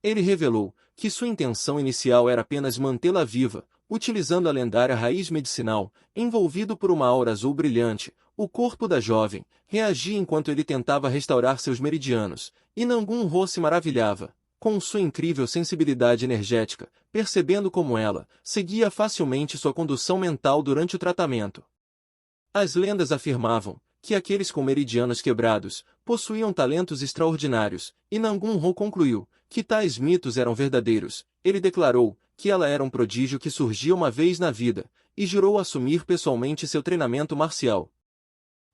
Ele revelou que sua intenção inicial era apenas mantê-la viva, utilizando a lendária raiz medicinal, envolvido por uma aura azul brilhante. O corpo da jovem reagia enquanto ele tentava restaurar seus meridianos, e Nangun-ho se maravilhava com sua incrível sensibilidade energética, percebendo como ela seguia facilmente sua condução mental durante o tratamento. As lendas afirmavam que aqueles com meridianos quebrados possuíam talentos extraordinários, e Nangun-ho concluiu que tais mitos eram verdadeiros. Ele declarou que ela era um prodígio que surgia uma vez na vida, e jurou assumir pessoalmente seu treinamento marcial.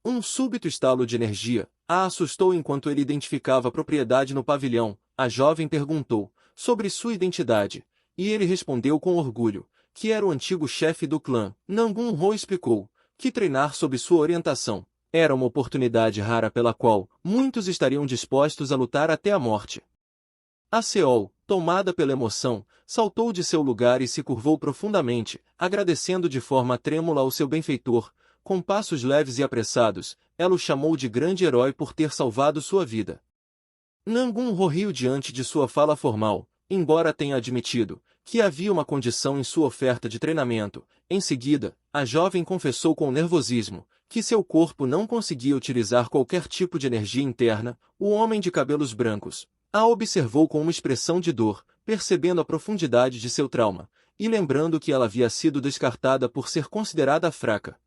Um súbito estalo de energia a assustou enquanto ele identificava a propriedade no pavilhão. A jovem perguntou sobre sua identidade, e ele respondeu com orgulho que era o antigo chefe do clã. Nangun-ho explicou que treinar sob sua orientação era uma oportunidade rara pela qual muitos estariam dispostos a lutar até a morte. A Seol, tomada pela emoção, saltou de seu lugar e se curvou profundamente, agradecendo de forma trêmula ao seu benfeitor. Com passos leves e apressados, ela o chamou de grande herói por ter salvado sua vida. Nangun-ho riu diante de sua fala formal, embora tenha admitido que havia uma condição em sua oferta de treinamento. Em seguida, a jovem confessou com nervosismo que seu corpo não conseguia utilizar qualquer tipo de energia interna. O homem de cabelos brancos a observou com uma expressão de dor, percebendo a profundidade de seu trauma, e lembrando que ela havia sido descartada por ser considerada fraca.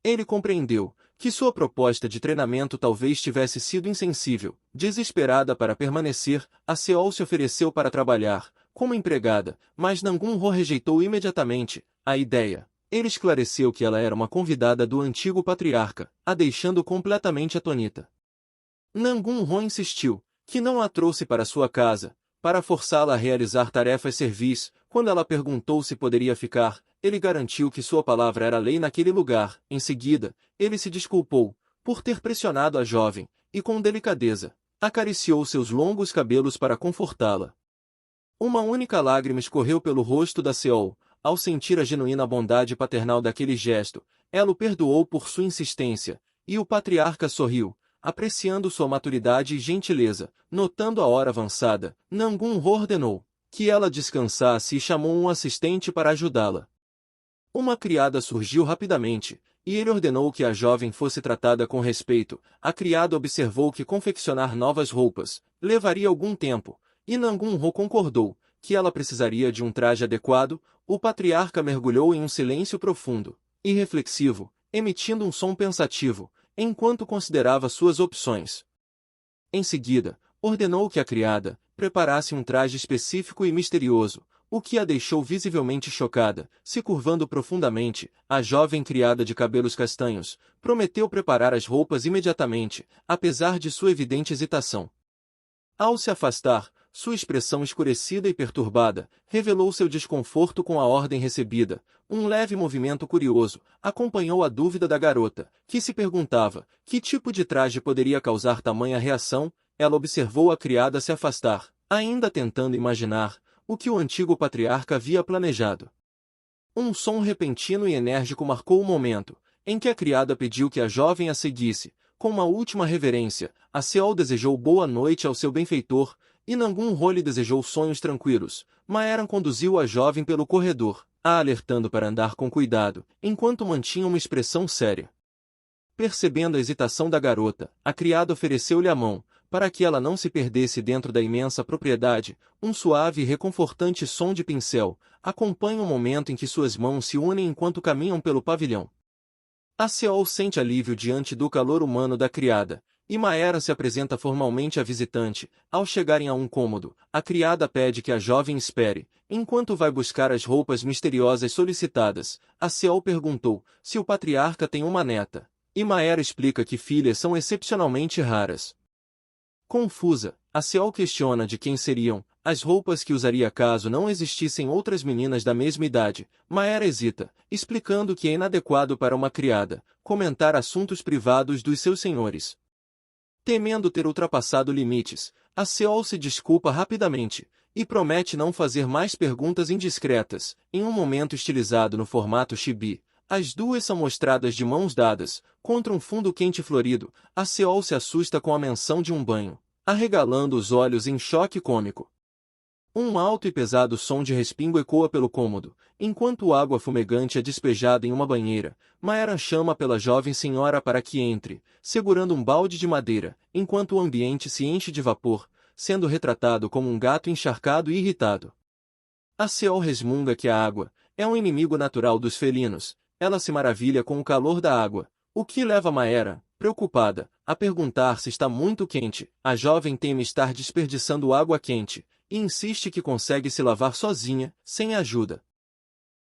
Ele compreendeu que sua proposta de treinamento talvez tivesse sido insensível. Desesperada para permanecer, a Seol se ofereceu para trabalhar como empregada, mas Nangun-ho rejeitou imediatamente a ideia. Ele esclareceu que ela era uma convidada do antigo patriarca, a deixando completamente atônita. Nangun-ho insistiu que não a trouxe para sua casa, para forçá-la a realizar tarefas servis. Quando ela perguntou se poderia ficar, ele garantiu que sua palavra era lei naquele lugar. Em seguida, ele se desculpou por ter pressionado a jovem, e com delicadeza, acariciou seus longos cabelos para confortá-la. Uma única lágrima escorreu pelo rosto da Seol, ao sentir a genuína bondade paternal daquele gesto. Ela o perdoou por sua insistência, e o patriarca sorriu, apreciando sua maturidade e gentileza. Notando a hora avançada, Nangun-ho ordenou que ela descansasse e chamou um assistente para ajudá-la. Uma criada surgiu rapidamente, e ele ordenou que a jovem fosse tratada com respeito. A criada observou que confeccionar novas roupas levaria algum tempo, e Nangun-ho concordou que ela precisaria de um traje adequado. O patriarca mergulhou em um silêncio profundo e reflexivo, emitindo um som pensativo, enquanto considerava suas opções. Em seguida, ordenou que a criada preparasse um traje específico e misterioso, o que a deixou visivelmente chocada. Se curvando profundamente, a jovem criada de cabelos castanhos prometeu preparar as roupas imediatamente, apesar de sua evidente hesitação. Ao se afastar, sua expressão escurecida e perturbada revelou seu desconforto com a ordem recebida. Um leve movimento curioso acompanhou a dúvida da garota, que se perguntava que tipo de traje poderia causar tamanha reação. Ela observou a criada se afastar, ainda tentando imaginar o que o antigo patriarca havia planejado. Um som repentino e enérgico marcou o momento em que a criada pediu que a jovem a seguisse. Com uma última reverência, a Seol desejou boa noite ao seu benfeitor, e Nangun-ho lhe desejou sonhos tranquilos. Maeran conduziu a jovem pelo corredor, a alertando para andar com cuidado, enquanto mantinha uma expressão séria. Percebendo a hesitação da garota, a criada ofereceu-lhe a mão, para que ela não se perdesse dentro da imensa propriedade. Um suave e reconfortante som de pincel acompanha o momento em que suas mãos se unem enquanto caminham pelo pavilhão. A Seol sente alívio diante do calor humano da criada, e Maeran se apresenta formalmente à visitante. Ao chegarem a um cômodo, a criada pede que a jovem espere, Enquanto vai buscar as roupas misteriosas solicitadas, a Seol perguntou se o patriarca tem uma neta, e Maera explica que filhas são excepcionalmente raras. Confusa, a Seol questiona de quem seriam as roupas que usaria caso não existissem outras meninas da mesma idade. Maera hesita, explicando que é inadequado para uma criada comentar assuntos privados dos seus senhores. Temendo ter ultrapassado limites, a Seol se desculpa rapidamente e promete não fazer mais perguntas indiscretas. Em um momento estilizado no formato chibi, as duas são mostradas de mãos dadas, contra um fundo quente e florido. A Seol se assusta com a menção de um banho, arregalando os olhos em choque cômico. Um alto e pesado som de respingo ecoa pelo cômodo, enquanto água fumegante é despejada em uma banheira. Maera chama pela jovem senhora para que entre, segurando um balde de madeira, enquanto o ambiente se enche de vapor, sendo retratado como um gato encharcado e irritado. A Seol resmunga que a água é um inimigo natural dos felinos. Ela se maravilha com o calor da água, o que leva Maera, preocupada, a perguntar se está muito quente. A jovem teme estar desperdiçando água quente, e insiste que consegue se lavar sozinha, sem ajuda.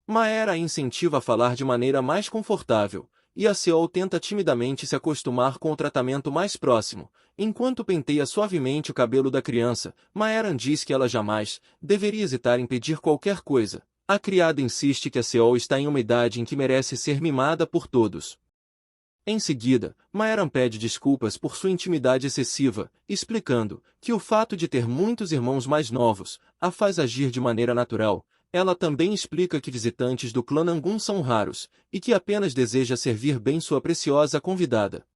Maera a incentiva a falar de maneira mais confortável, e a Seol tenta timidamente se acostumar com o tratamento mais próximo. Enquanto penteia suavemente o cabelo da criança, Maera diz que ela jamais deveria hesitar em pedir qualquer coisa. A criada insiste que a Seol está em uma idade em que merece ser mimada por todos. Em seguida, Maera pede desculpas por sua intimidade excessiva, explicando que o fato de ter muitos irmãos mais novos a faz agir de maneira natural. Ela também explica que visitantes do clã Nangun são raros, e que apenas deseja servir bem sua preciosa convidada.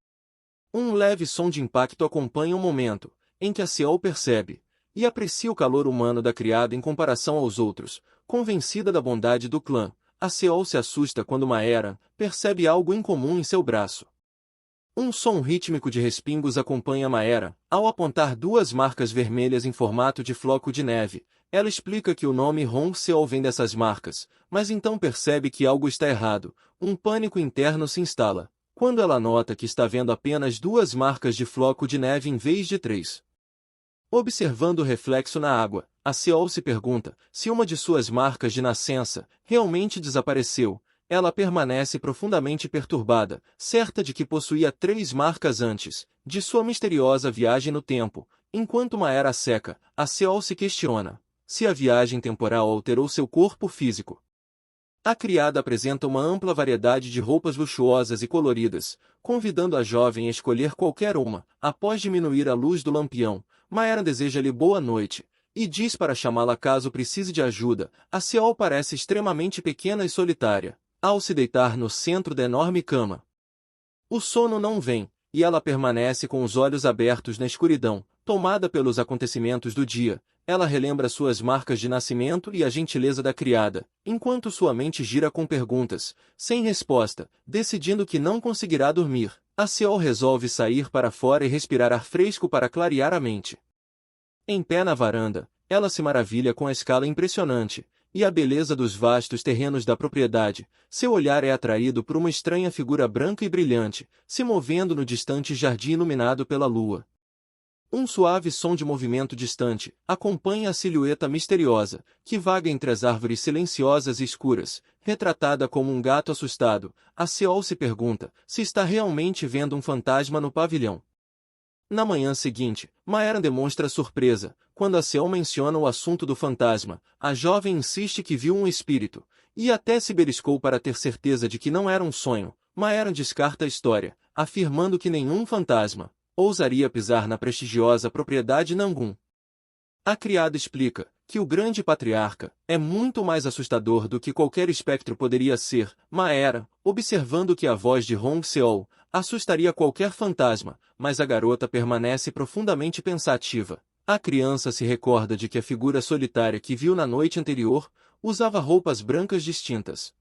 Um leve som de impacto acompanha o momento em que a Seol percebe e aprecia o calor humano da criada em comparação aos outros. Convencida da bondade do clã, a Seol se assusta quando Maera percebe algo incomum em seu braço. Um som rítmico de respingos acompanha Maera, ao apontar duas marcas vermelhas em formato de floco de neve. Ela explica que o nome Hong Seol vem dessas marcas, mas então percebe que algo está errado. Um pânico interno se instala, quando ela nota que está vendo apenas duas marcas de floco de neve em vez de três. Observando o reflexo na água, a Seol se pergunta se uma de suas marcas de nascença realmente desapareceu. Ela permanece profundamente perturbada, certa de que possuía 3 marcas antes de sua misteriosa viagem no tempo. Enquanto Maera seca, a Seol se questiona se a viagem temporal alterou seu corpo físico. A criada apresenta uma ampla variedade de roupas luxuosas e coloridas, convidando a jovem a escolher qualquer uma. Após diminuir a luz do lampião, Maera deseja-lhe boa noite e diz para chamá-la caso precise de ajuda. A Seol parece extremamente pequena e solitária ao se deitar no centro da enorme cama. O sono não vem, e ela permanece com os olhos abertos na escuridão, tomada pelos acontecimentos do dia. Ela relembra suas marcas de nascimento e a gentileza da criada, enquanto sua mente gira com perguntas, sem resposta. Decidindo que não conseguirá dormir, a Seol resolve sair para fora e respirar ar fresco para clarear a mente. Em pé na varanda, ela se maravilha com a escala impressionante e a beleza dos vastos terrenos da propriedade. Seu olhar é atraído por uma estranha figura branca e brilhante, se movendo no distante jardim iluminado pela lua. Um suave som de movimento distante acompanha a silhueta misteriosa, que vaga entre as árvores silenciosas e escuras, retratada como um gato assustado. A Seol se pergunta se está realmente vendo um fantasma no pavilhão. Na manhã seguinte, Maera demonstra surpresa quando a Seol menciona o assunto do fantasma. A jovem insiste que viu um espírito, e até se beliscou para ter certeza de que não era um sonho. Maera descarta a história, afirmando que nenhum fantasma ousaria pisar na prestigiosa propriedade Nangun. A criada explica que o grande patriarca é muito mais assustador do que qualquer espectro poderia ser. Maera, observando que a voz de Hong Seol assustaria qualquer fantasma, mas a garota permanece profundamente pensativa. A criança se recorda de que a figura solitária que viu na noite anterior usava roupas brancas distintas.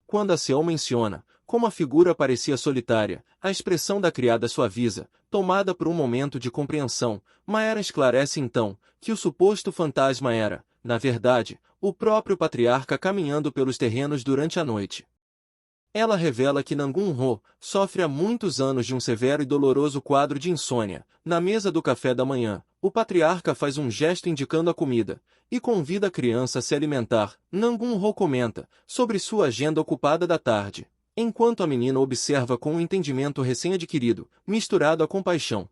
Quando a Seol menciona como a figura parecia solitária, a expressão da criada suaviza, tomada por um momento de compreensão. Maera esclarece então que o suposto fantasma era, na verdade, o próprio patriarca caminhando pelos terrenos durante a noite. Ela revela que Nangun-ho sofre há muitos anos de um severo e doloroso quadro de insônia. Na mesa do café da manhã, o patriarca faz um gesto indicando a comida e convida a criança a se alimentar. Nangun-ho comenta sobre sua agenda ocupada da tarde, enquanto a menina observa com um entendimento recém-adquirido, misturado à compaixão.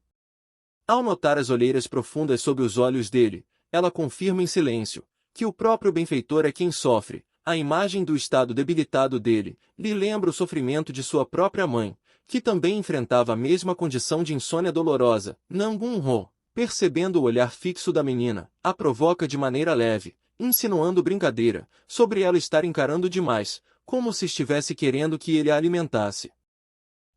Ao notar as olheiras profundas sob os olhos dele, ela confirma em silêncio que o próprio benfeitor é quem sofre. A imagem do estado debilitado dele lhe lembra o sofrimento de sua própria mãe, que também enfrentava a mesma condição de insônia dolorosa. Nangun-ho, percebendo o olhar fixo da menina, a provoca de maneira leve, insinuando brincadeira sobre ela estar encarando demais, como se estivesse querendo que ele a alimentasse.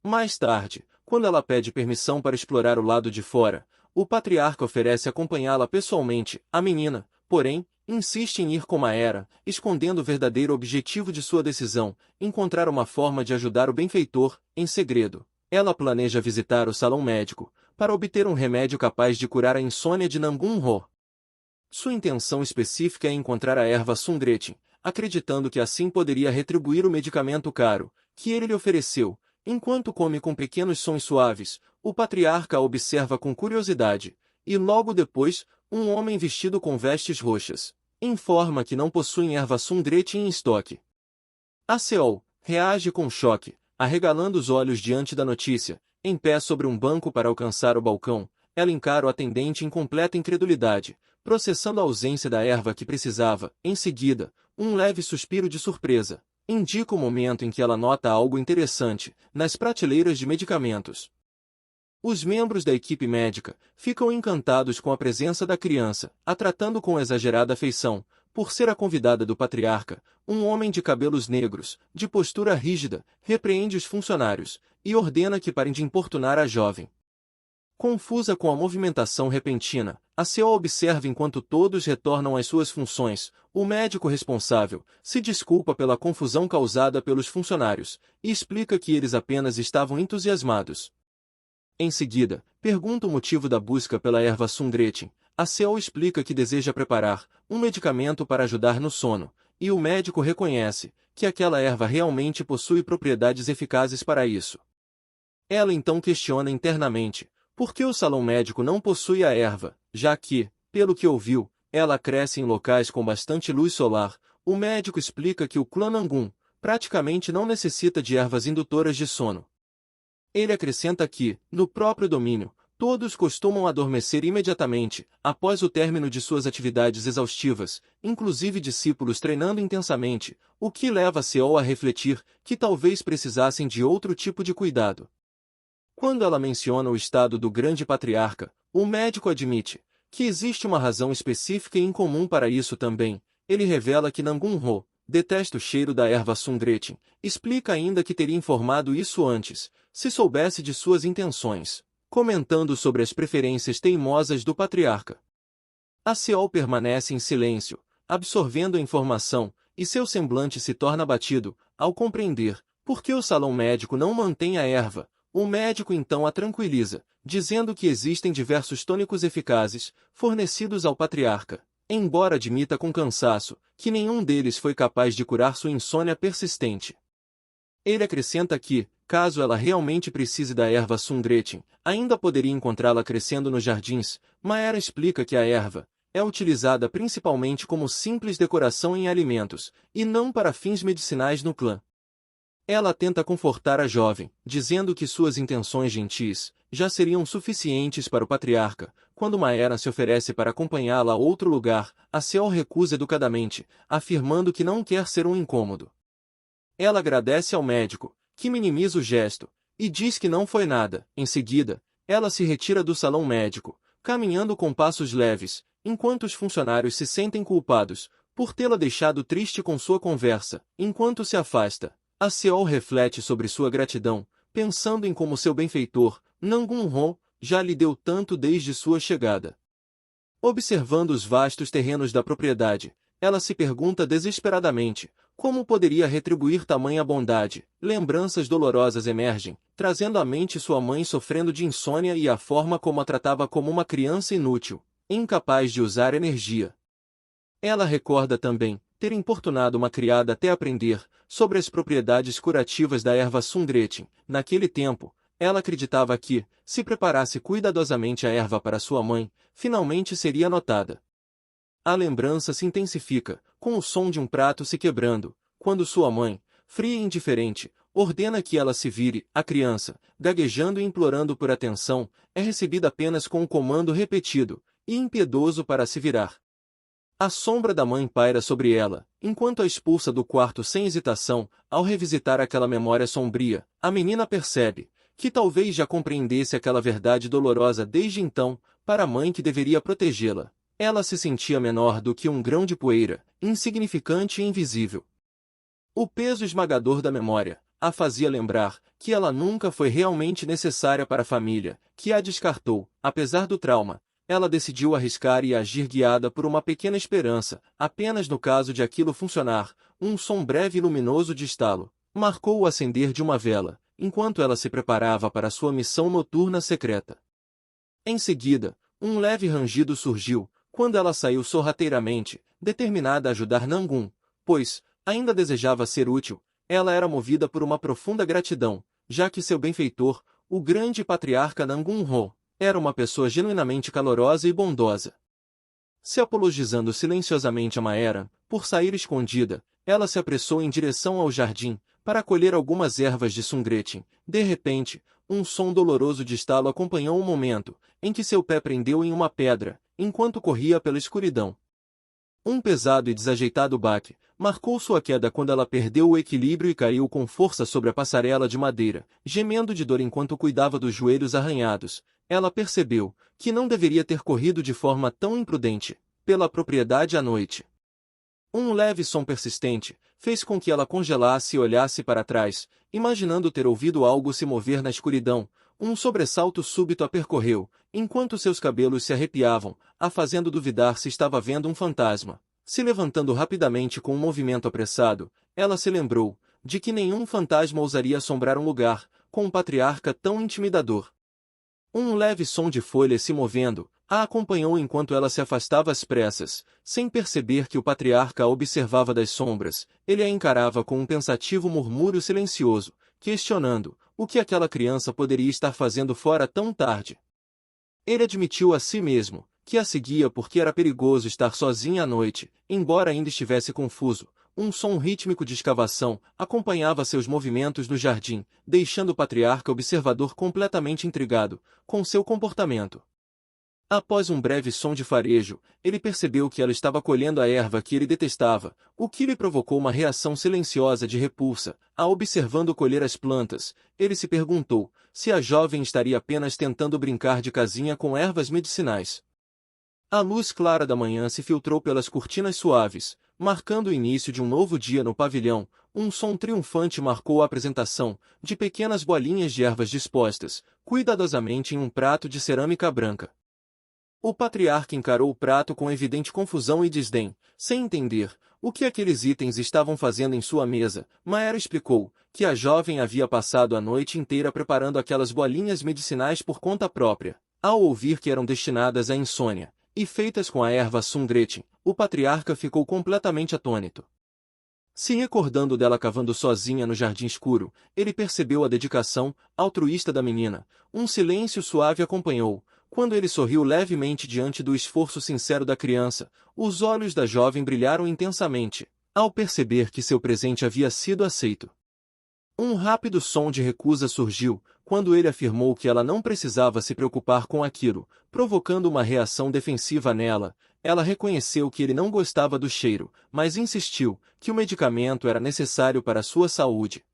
Mais tarde, quando ela pede permissão para explorar o lado de fora, o patriarca oferece acompanhá-la pessoalmente. A menina, porém, insiste em ir como era, escondendo o verdadeiro objetivo de sua decisão, encontrar uma forma de ajudar o benfeitor. Em segredo, ela planeja visitar o salão médico, para obter um remédio capaz de curar a insônia de Nangun-ho. Sua intenção específica é encontrar a erva Sundretin, acreditando que assim poderia retribuir o medicamento caro que ele lhe ofereceu. Enquanto come com pequenos sons suaves, o patriarca a observa com curiosidade, e logo depois, um homem vestido com vestes roxas informa que não possuem erva Sundretin em estoque. A Seol reage com choque, arregalando os olhos diante da notícia. Em pé sobre um banco para alcançar o balcão, ela encara o atendente em completa incredulidade, processando a ausência da erva que precisava. Em seguida, um leve suspiro de surpresa indica o momento em que ela nota algo interessante nas prateleiras de medicamentos. Os membros da equipe médica ficam encantados com a presença da criança, a tratando com exagerada afeição. Por ser a convidada do patriarca, um homem de cabelos negros, de postura rígida, repreende os funcionários e ordena que parem de importunar a jovem. Confusa com a movimentação repentina, a Seol observa enquanto todos retornam às suas funções. O médico responsável se desculpa pela confusão causada pelos funcionários e explica que eles apenas estavam entusiasmados. Em seguida, pergunta o motivo da busca pela erva Sundretin. A Seol explica que deseja preparar um medicamento para ajudar no sono, e o médico reconhece que aquela erva realmente possui propriedades eficazes para isso. Ela então questiona internamente por que o salão médico não possui a erva, já que, pelo que ouviu, ela cresce em locais com bastante luz solar. O médico explica que o clã Nangun praticamente não necessita de ervas indutoras de sono. Ele acrescenta que, no próprio domínio, todos costumam adormecer imediatamente, após o término de suas atividades exaustivas, inclusive discípulos treinando intensamente, o que leva Seol a refletir que talvez precisassem de outro tipo de cuidado. Quando ela menciona o estado do grande patriarca, o médico admite que existe uma razão específica e incomum para isso também. Ele revela que Nangun-ho detesta o cheiro da erva Sundretin, explica ainda que teria informado isso antes, se soubesse de suas intenções, comentando sobre as preferências teimosas do patriarca. A Seol permanece em silêncio, absorvendo a informação, e seu semblante se torna abatido, ao compreender por que o salão médico não mantém a erva. O médico então a tranquiliza, dizendo que existem diversos tônicos eficazes, fornecidos ao patriarca, embora admita com cansaço que nenhum deles foi capaz de curar sua insônia persistente. Ele acrescenta que, caso ela realmente precise da erva Sundretin, ainda poderia encontrá-la crescendo nos jardins. Maera explica que a erva é utilizada principalmente como simples decoração em alimentos, e não para fins medicinais no clã. Ela tenta confortar a jovem, dizendo que suas intenções gentis já seriam suficientes para o patriarca. Quando Maera se oferece para acompanhá-la a outro lugar, a Seol recusa educadamente, afirmando que não quer ser um incômodo. Ela agradece ao médico, que minimiza o gesto, e diz que não foi nada. Em seguida, ela se retira do salão médico, caminhando com passos leves, enquanto os funcionários se sentem culpados por tê-la deixado triste com sua conversa. Enquanto se afasta, a Seol reflete sobre sua gratidão, pensando em como seu benfeitor, Nangun-ho, já lhe deu tanto desde sua chegada. Observando os vastos terrenos da propriedade, ela se pergunta desesperadamente como poderia retribuir tamanha bondade. Lembranças dolorosas emergem, trazendo à mente sua mãe sofrendo de insônia e a forma como a tratava como uma criança inútil, incapaz de usar energia. Ela recorda também ter importunado uma criada até aprender sobre as propriedades curativas da erva Sundretin. Naquele tempo, ela acreditava que, se preparasse cuidadosamente a erva para sua mãe, finalmente seria notada. A lembrança se intensifica, com o som de um prato se quebrando, quando sua mãe, fria e indiferente, ordena que ela se vire. A criança, gaguejando e implorando por atenção, é recebida apenas com um comando repetido e impiedoso para se virar. A sombra da mãe paira sobre ela, enquanto a expulsa do quarto sem hesitação. Ao revisitar aquela memória sombria, a menina percebe que talvez já compreendesse aquela verdade dolorosa desde então. Para a mãe que deveria protegê-la, ela se sentia menor do que um grão de poeira, insignificante e invisível. O peso esmagador da memória a fazia lembrar que ela nunca foi realmente necessária para a família, que a descartou. Apesar do trauma, ela decidiu arriscar e agir guiada por uma pequena esperança. Apenas no caso de aquilo funcionar, um som breve e luminoso de estalo marcou o acender de uma vela, enquanto ela se preparava para sua missão noturna secreta. Em seguida, um leve rangido surgiu, quando ela saiu sorrateiramente, determinada a ajudar Nangun, pois, ainda desejava ser útil. Ela era movida por uma profunda gratidão, já que seu benfeitor, o grande patriarca Nangun-ho, era uma pessoa genuinamente calorosa e bondosa. Se apologizando silenciosamente a Maera, por sair escondida, ela se apressou em direção ao jardim, para colher algumas ervas de Sungretin. De repente, um som doloroso de estalo acompanhou o momento em que seu pé prendeu em uma pedra, enquanto corria pela escuridão. Um pesado e desajeitado baque marcou sua queda quando ela perdeu o equilíbrio e caiu com força sobre a passarela de madeira, gemendo de dor enquanto cuidava dos joelhos arranhados. Ela percebeu que não deveria ter corrido de forma tão imprudente pela propriedade à noite. Um leve som persistente fez com que ela congelasse e olhasse para trás, imaginando ter ouvido algo se mover na escuridão. Um sobressalto súbito a percorreu, enquanto seus cabelos se arrepiavam, a fazendo duvidar se estava vendo um fantasma. Se levantando rapidamente com um movimento apressado, ela se lembrou de que nenhum fantasma ousaria assombrar um lugar com um patriarca tão intimidador. Um leve som de folhas se movendo a acompanhou enquanto ela se afastava às pressas, sem perceber que o patriarca a observava das sombras. Ele a encarava com um pensativo murmúrio silencioso, questionando o que aquela criança poderia estar fazendo fora tão tarde. Ele admitiu a si mesmo que a seguia porque era perigoso estar sozinha à noite, embora ainda estivesse confuso. Um som rítmico de escavação acompanhava seus movimentos no jardim, deixando o patriarca observador completamente intrigado com seu comportamento. Após um breve som de farejo, ele percebeu que ela estava colhendo a erva que ele detestava, o que lhe provocou uma reação silenciosa de repulsa. Ao observando colher as plantas, ele se perguntou se a jovem estaria apenas tentando brincar de casinha com ervas medicinais. A luz clara da manhã se filtrou pelas cortinas suaves, marcando o início de um novo dia no pavilhão. Um som triunfante marcou a apresentação de pequenas bolinhas de ervas dispostas, cuidadosamente em um prato de cerâmica branca. O patriarca encarou o prato com evidente confusão e desdém, sem entender o que aqueles itens estavam fazendo em sua mesa. Maera explicou que a jovem havia passado a noite inteira preparando aquelas bolinhas medicinais por conta própria. Ao ouvir que eram destinadas à insônia e feitas com a erva Sundretin, o patriarca ficou completamente atônito. Se recordando dela cavando sozinha no jardim escuro, ele percebeu a dedicação altruísta da menina. Um silêncio suave acompanhou. Quando ele sorriu levemente diante do esforço sincero da criança, os olhos da jovem brilharam intensamente, ao perceber que seu presente havia sido aceito. Um rápido som de recusa surgiu, quando ele afirmou que ela não precisava se preocupar com aquilo, provocando uma reação defensiva nela. Ela reconheceu que ele não gostava do cheiro, mas insistiu que o medicamento era necessário para sua saúde.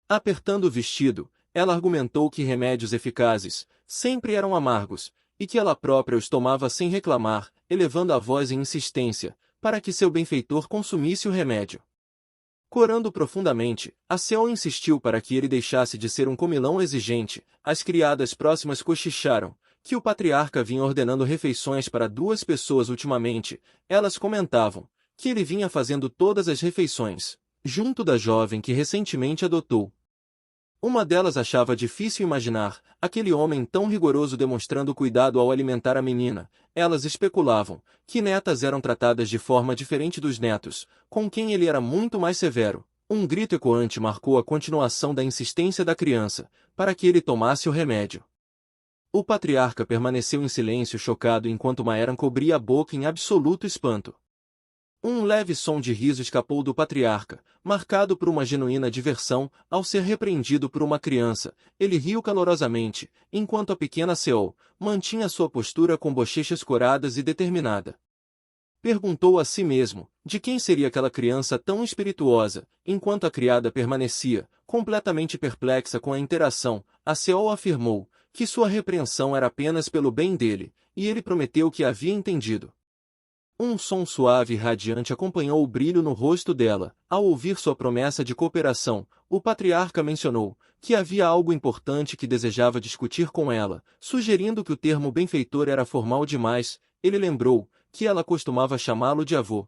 Apertando o vestido, ela argumentou que remédios eficazes sempre eram amargos, e que ela própria os tomava sem reclamar, elevando a voz em insistência, para que seu benfeitor consumisse o remédio. Corando profundamente, a Seol insistiu para que ele deixasse de ser um comilão exigente. As criadas próximas cochicharam que o patriarca vinha ordenando refeições para 2 pessoas ultimamente. Elas comentavam que ele vinha fazendo todas as refeições, junto da jovem que recentemente adotou. Uma delas achava difícil imaginar aquele homem tão rigoroso demonstrando cuidado ao alimentar a menina. Elas especulavam que netas eram tratadas de forma diferente dos netos, com quem ele era muito mais severo. Um grito ecoante marcou a continuação da insistência da criança, para que ele tomasse o remédio. O patriarca permaneceu em silêncio chocado enquanto Maeran cobria a boca em absoluto espanto. Um leve som de riso escapou do patriarca, marcado por uma genuína diversão, ao ser repreendido por uma criança. Ele riu calorosamente, enquanto a pequena Seol mantinha sua postura com bochechas coradas e determinada. Perguntou a si mesmo, de quem seria aquela criança tão espirituosa, enquanto a criada permanecia, completamente perplexa com a interação. A Seol afirmou que sua repreensão era apenas pelo bem dele, e ele prometeu que havia entendido. Um som suave e radiante acompanhou o brilho no rosto dela. Ao ouvir sua promessa de cooperação, o patriarca mencionou que havia algo importante que desejava discutir com ela, sugerindo que o termo benfeitor era formal demais. Ele lembrou que ela costumava chamá-lo de avô.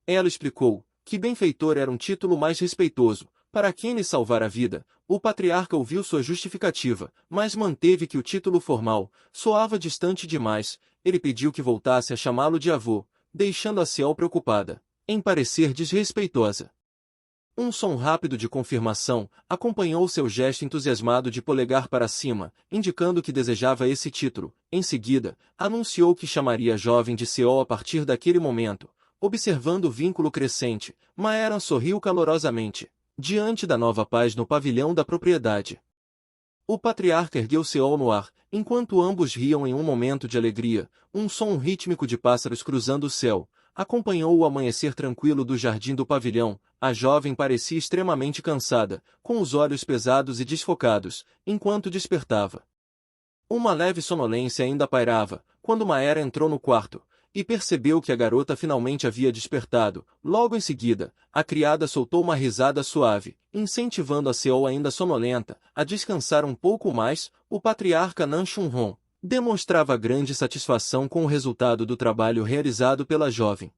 Ela explicou que benfeitor era um título mais respeitoso, para quem lhe salvar a vida. O patriarca ouviu sua justificativa, mas manteve que o título formal soava distante demais. Ele pediu que voltasse a chamá-lo de avô, deixando a Seol preocupada em parecer desrespeitosa. Um som rápido de confirmação acompanhou seu gesto entusiasmado de polegar para cima, indicando que desejava esse título. Em seguida, anunciou que chamaria a jovem de Seol a partir daquele momento. Observando o vínculo crescente, Maeran sorriu calorosamente, diante da nova paz no pavilhão da propriedade. O patriarca ergueu Seol no ar, enquanto ambos riam em um momento de alegria. Um som rítmico de pássaros cruzando o céu acompanhou o amanhecer tranquilo do jardim do pavilhão. A jovem parecia extremamente cansada, com os olhos pesados e desfocados, enquanto despertava. Uma leve sonolência ainda pairava, quando Maera entrou no quarto, e percebeu que a garota finalmente havia despertado. Logo em seguida, a criada soltou uma risada suave, incentivando a Seol ainda sonolenta a descansar um pouco mais. O patriarca Nan Chunhong demonstrava grande satisfação com o resultado do trabalho realizado pela jovem.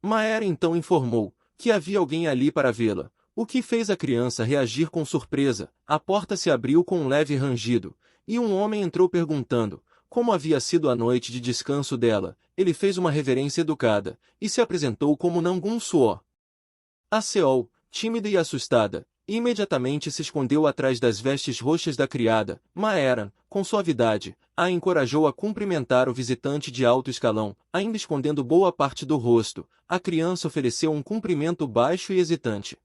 Maera então informou que havia alguém ali para vê-la, o que fez a criança reagir com surpresa. A porta se abriu com um leve rangido, e um homem entrou perguntando como havia sido a noite de descanso dela. Ele fez uma reverência educada, e se apresentou como Nangun Suo. A Seol, tímida e assustada, imediatamente se escondeu atrás das vestes roxas da criada. Maeran, com suavidade, a encorajou a cumprimentar o visitante de alto escalão, ainda escondendo boa parte do rosto. A criança ofereceu um cumprimento baixo e hesitante.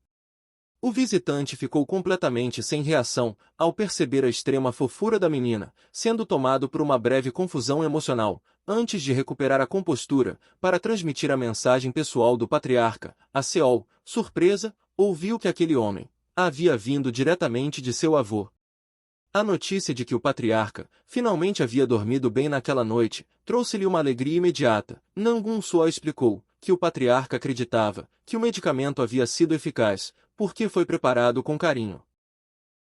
O visitante ficou completamente sem reação ao perceber a extrema fofura da menina, sendo tomado por uma breve confusão emocional, antes de recuperar a compostura para transmitir a mensagem pessoal do patriarca. A Seol, surpresa, ouviu que aquele homem havia vindo diretamente de seu avô. A notícia de que o patriarca finalmente havia dormido bem naquela noite trouxe-lhe uma alegria imediata. Nangun Suo explicou que o patriarca acreditava que o medicamento havia sido eficaz, porque foi preparado com carinho.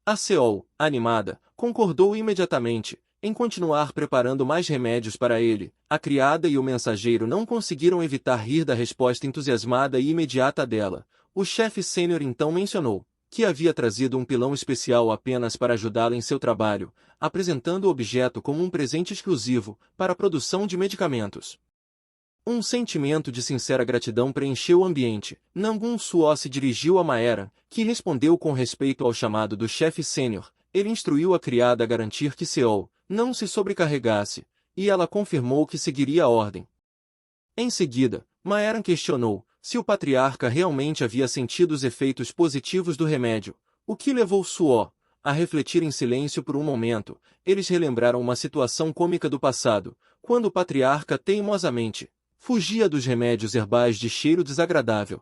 A Seol, animada, concordou imediatamente em continuar preparando mais remédios para ele. A criada e o mensageiro não conseguiram evitar rir da resposta entusiasmada e imediata dela. O chefe sênior então mencionou que havia trazido um pilão especial apenas para ajudá-la em seu trabalho, apresentando o objeto como um presente exclusivo para a produção de medicamentos. Um sentimento de sincera gratidão preencheu o ambiente. Nangun Suo se dirigiu a Maera, que respondeu com respeito ao chamado do chefe sênior. Ele instruiu a criada a garantir que Seol não se sobrecarregasse, e ela confirmou que seguiria a ordem. Em seguida, Maera questionou se o patriarca realmente havia sentido os efeitos positivos do remédio, o que levou Suo a refletir em silêncio por um momento. Eles relembraram uma situação cômica do passado, quando o patriarca teimosamente fugia dos remédios herbais de cheiro desagradável.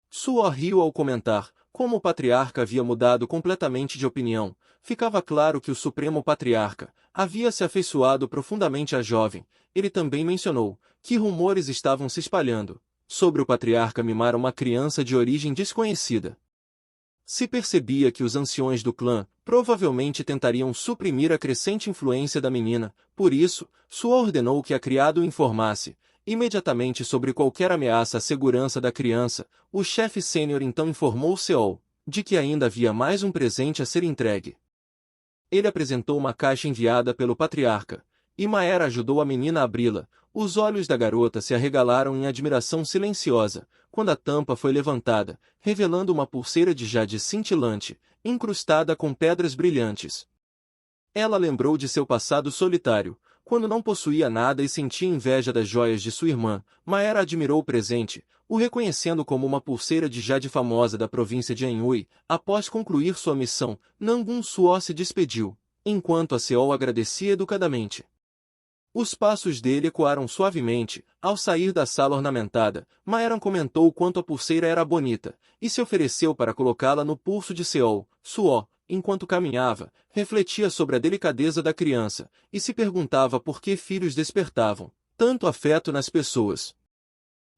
Suo riu ao comentar como o patriarca havia mudado completamente de opinião. Ficava claro que o supremo patriarca havia se afeiçoado profundamente à jovem. Ele também mencionou que rumores estavam se espalhando sobre o patriarca mimar uma criança de origem desconhecida. Se percebia que os anciões do clã provavelmente tentariam suprimir a crescente influência da menina. Por isso, Suo ordenou que a criada o informasse imediatamente sobre qualquer ameaça à segurança da criança. O chefe sênior então informou Seol de que ainda havia mais um presente a ser entregue. Ele apresentou uma caixa enviada pelo patriarca, e Maera ajudou a menina a abri-la. Os olhos da garota se arregalaram em admiração silenciosa, quando a tampa foi levantada, revelando uma pulseira de jade cintilante, incrustada com pedras brilhantes. Ela lembrou de seu passado solitário, quando não possuía nada e sentia inveja das joias de sua irmã. Maera admirou o presente, o reconhecendo como uma pulseira de jade famosa da província de Anhui. Após concluir sua missão, Nangun Suo se despediu, enquanto a Seol agradecia educadamente. Os passos dele ecoaram suavemente. Ao sair da sala ornamentada, Maera comentou o quanto a pulseira era bonita, e se ofereceu para colocá-la no pulso de Seol. Suo, enquanto caminhava, refletia sobre a delicadeza da criança, e se perguntava por que filhos despertavam tanto afeto nas pessoas.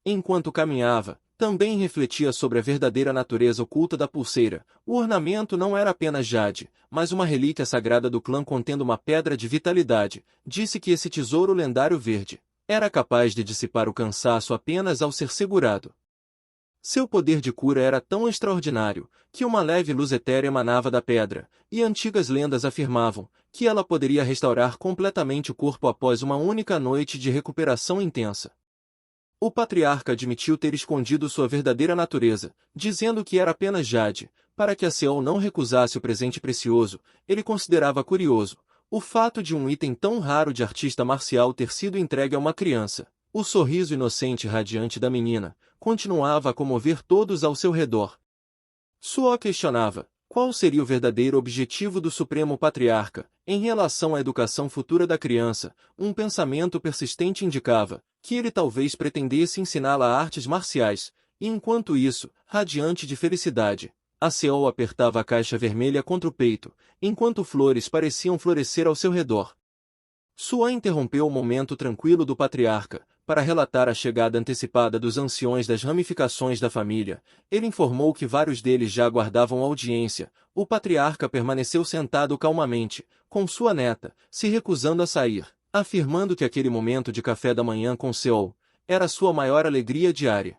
Enquanto caminhava, também refletia sobre a verdadeira natureza oculta da pulseira. O ornamento não era apenas jade, mas uma relíquia sagrada do clã contendo uma pedra de vitalidade. Disse que esse tesouro lendário verde era capaz de dissipar o cansaço apenas ao ser segurado. Seu poder de cura era tão extraordinário, que uma leve luz etérea emanava da pedra, e antigas lendas afirmavam que ela poderia restaurar completamente o corpo após uma única noite de recuperação intensa. O patriarca admitiu ter escondido sua verdadeira natureza, dizendo que era apenas jade. Para que a Seol não recusasse o presente precioso, ele considerava curioso o fato de um item tão raro de artista marcial ter sido entregue a uma criança. O sorriso inocente e radiante da menina continuava a comover todos ao seu redor. Suo questionava qual seria o verdadeiro objetivo do Supremo Patriarca em relação à educação futura da criança. Um pensamento persistente indicava que ele talvez pretendesse ensiná-la artes marciais, e enquanto isso, radiante de felicidade, a Seol apertava a caixa vermelha contra o peito, enquanto flores pareciam florescer ao seu redor. Suo interrompeu o momento tranquilo do patriarca, para relatar a chegada antecipada dos anciões das ramificações da família. Ele informou que vários deles já aguardavam audiência. O patriarca permaneceu sentado calmamente, com sua neta, se recusando a sair, afirmando que aquele momento de café da manhã com Seol era sua maior alegria diária.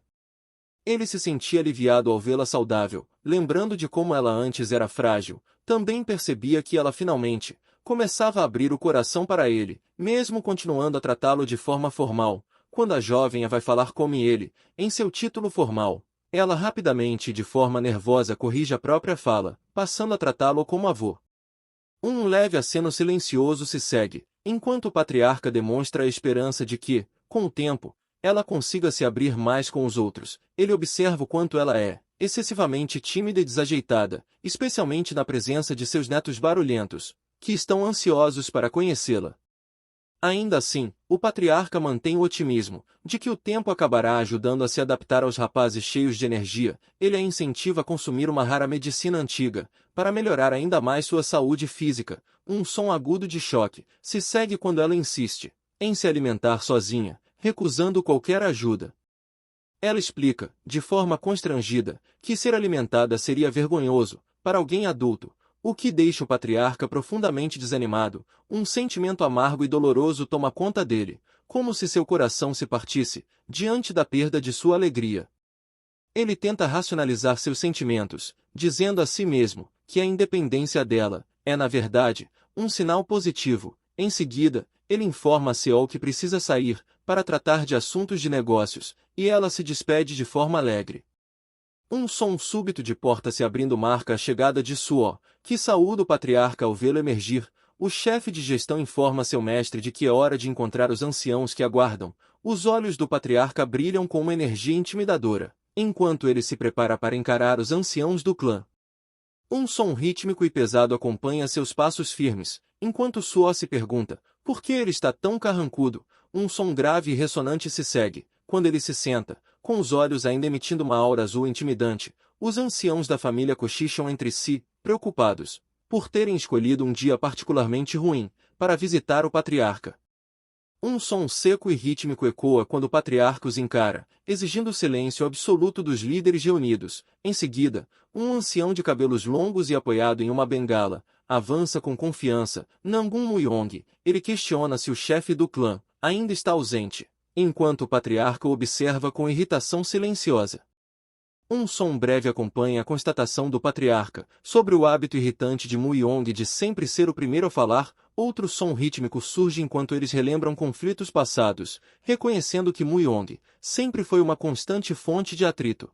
Ele se sentia aliviado ao vê-la saudável, lembrando de como ela antes era frágil. Também percebia que ela finalmente começava a abrir o coração para ele, mesmo continuando a tratá-lo de forma formal. Quando a jovem vai falar como ele, em seu título formal, ela rapidamente e de forma nervosa corrige a própria fala, passando a tratá-lo como avô. Um leve aceno silencioso se segue, enquanto o patriarca demonstra a esperança de que, com o tempo, ela consiga se abrir mais com os outros. Ele observa o quanto ela é excessivamente tímida e desajeitada, especialmente na presença de seus netos barulhentos, que estão ansiosos para conhecê-la. Ainda assim, o patriarca mantém o otimismo de que o tempo acabará ajudando a se adaptar aos rapazes cheios de energia. Ele a incentiva a consumir uma rara medicina antiga, para melhorar ainda mais sua saúde física. Um som agudo de choque se segue quando ela insiste em se alimentar sozinha, recusando qualquer ajuda. Ela explica, de forma constrangida, que ser alimentada seria vergonhoso para alguém adulto, o que deixa o patriarca profundamente desanimado. Um sentimento amargo e doloroso toma conta dele, como se seu coração se partisse diante da perda de sua alegria. Ele tenta racionalizar seus sentimentos, dizendo a si mesmo que a independência dela é, na verdade, um sinal positivo. Em seguida, ele informa a Seol que precisa sair para tratar de assuntos de negócios, e ela se despede de forma alegre. Um som súbito de porta se abrindo marca a chegada de Suo, que saúda o patriarca ao vê-lo emergir. O chefe de gestão informa seu mestre de que é hora de encontrar os anciãos que aguardam. Os olhos do patriarca brilham com uma energia intimidadora, enquanto ele se prepara para encarar os anciãos do clã. Um som rítmico e pesado acompanha seus passos firmes, enquanto Suo se pergunta por que ele está tão carrancudo. Um som grave e ressonante se segue, quando ele se senta, com os olhos ainda emitindo uma aura azul intimidante. Os anciãos da família cochicham entre si, preocupados por terem escolhido um dia particularmente ruim para visitar o patriarca. Um som seco e rítmico ecoa quando o patriarca os encara, exigindo o silêncio absoluto dos líderes reunidos. Em seguida, um ancião de cabelos longos e apoiado em uma bengala avança com confiança. Nangun Muyong. Ele questiona se o chefe do clã ainda está ausente, enquanto o patriarca o observa com irritação silenciosa. Um som breve acompanha a constatação do patriarca sobre o hábito irritante de Mu-Yong de sempre ser o primeiro a falar. Outro som rítmico surge enquanto eles relembram conflitos passados, reconhecendo que Mu-Yong sempre foi uma constante fonte de atrito.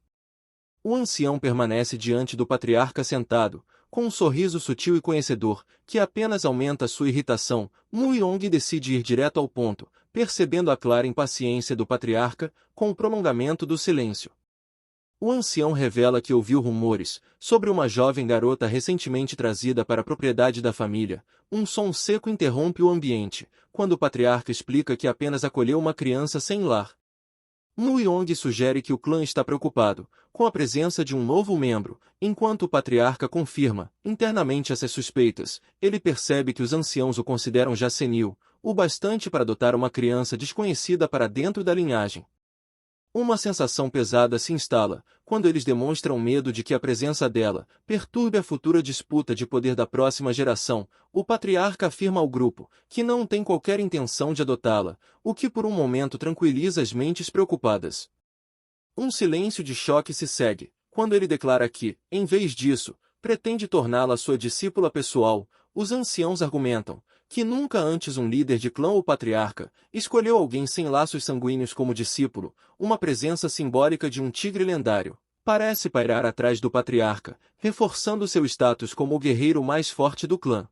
O ancião permanece diante do patriarca sentado, com um sorriso sutil e conhecedor, que apenas aumenta sua irritação. Mu-Yong decide ir direto ao ponto, percebendo a clara impaciência do patriarca, com o prolongamento do silêncio. O ancião revela que ouviu rumores sobre uma jovem garota recentemente trazida para a propriedade da família. Um som seco interrompe o ambiente, quando o patriarca explica que apenas acolheu uma criança sem lar. Mu-Yong sugere que o clã está preocupado com a presença de um novo membro, enquanto o patriarca confirma internamente essas suspeitas. Ele percebe que os anciãos o consideram já senil, o bastante para adotar uma criança desconhecida para dentro da linhagem. Uma sensação pesada se instala, quando eles demonstram medo de que a presença dela perturbe a futura disputa de poder da próxima geração. O patriarca afirma ao grupo que não tem qualquer intenção de adotá-la, o que por um momento tranquiliza as mentes preocupadas. Um silêncio de choque se segue, quando ele declara que, em vez disso, pretende torná-la sua discípula pessoal. Os anciãos argumentam que nunca antes um líder de clã ou patriarca escolheu alguém sem laços sanguíneos como discípulo. Uma presença simbólica de um tigre lendário parece pairar atrás do patriarca, reforçando seu status como o guerreiro mais forte do clã.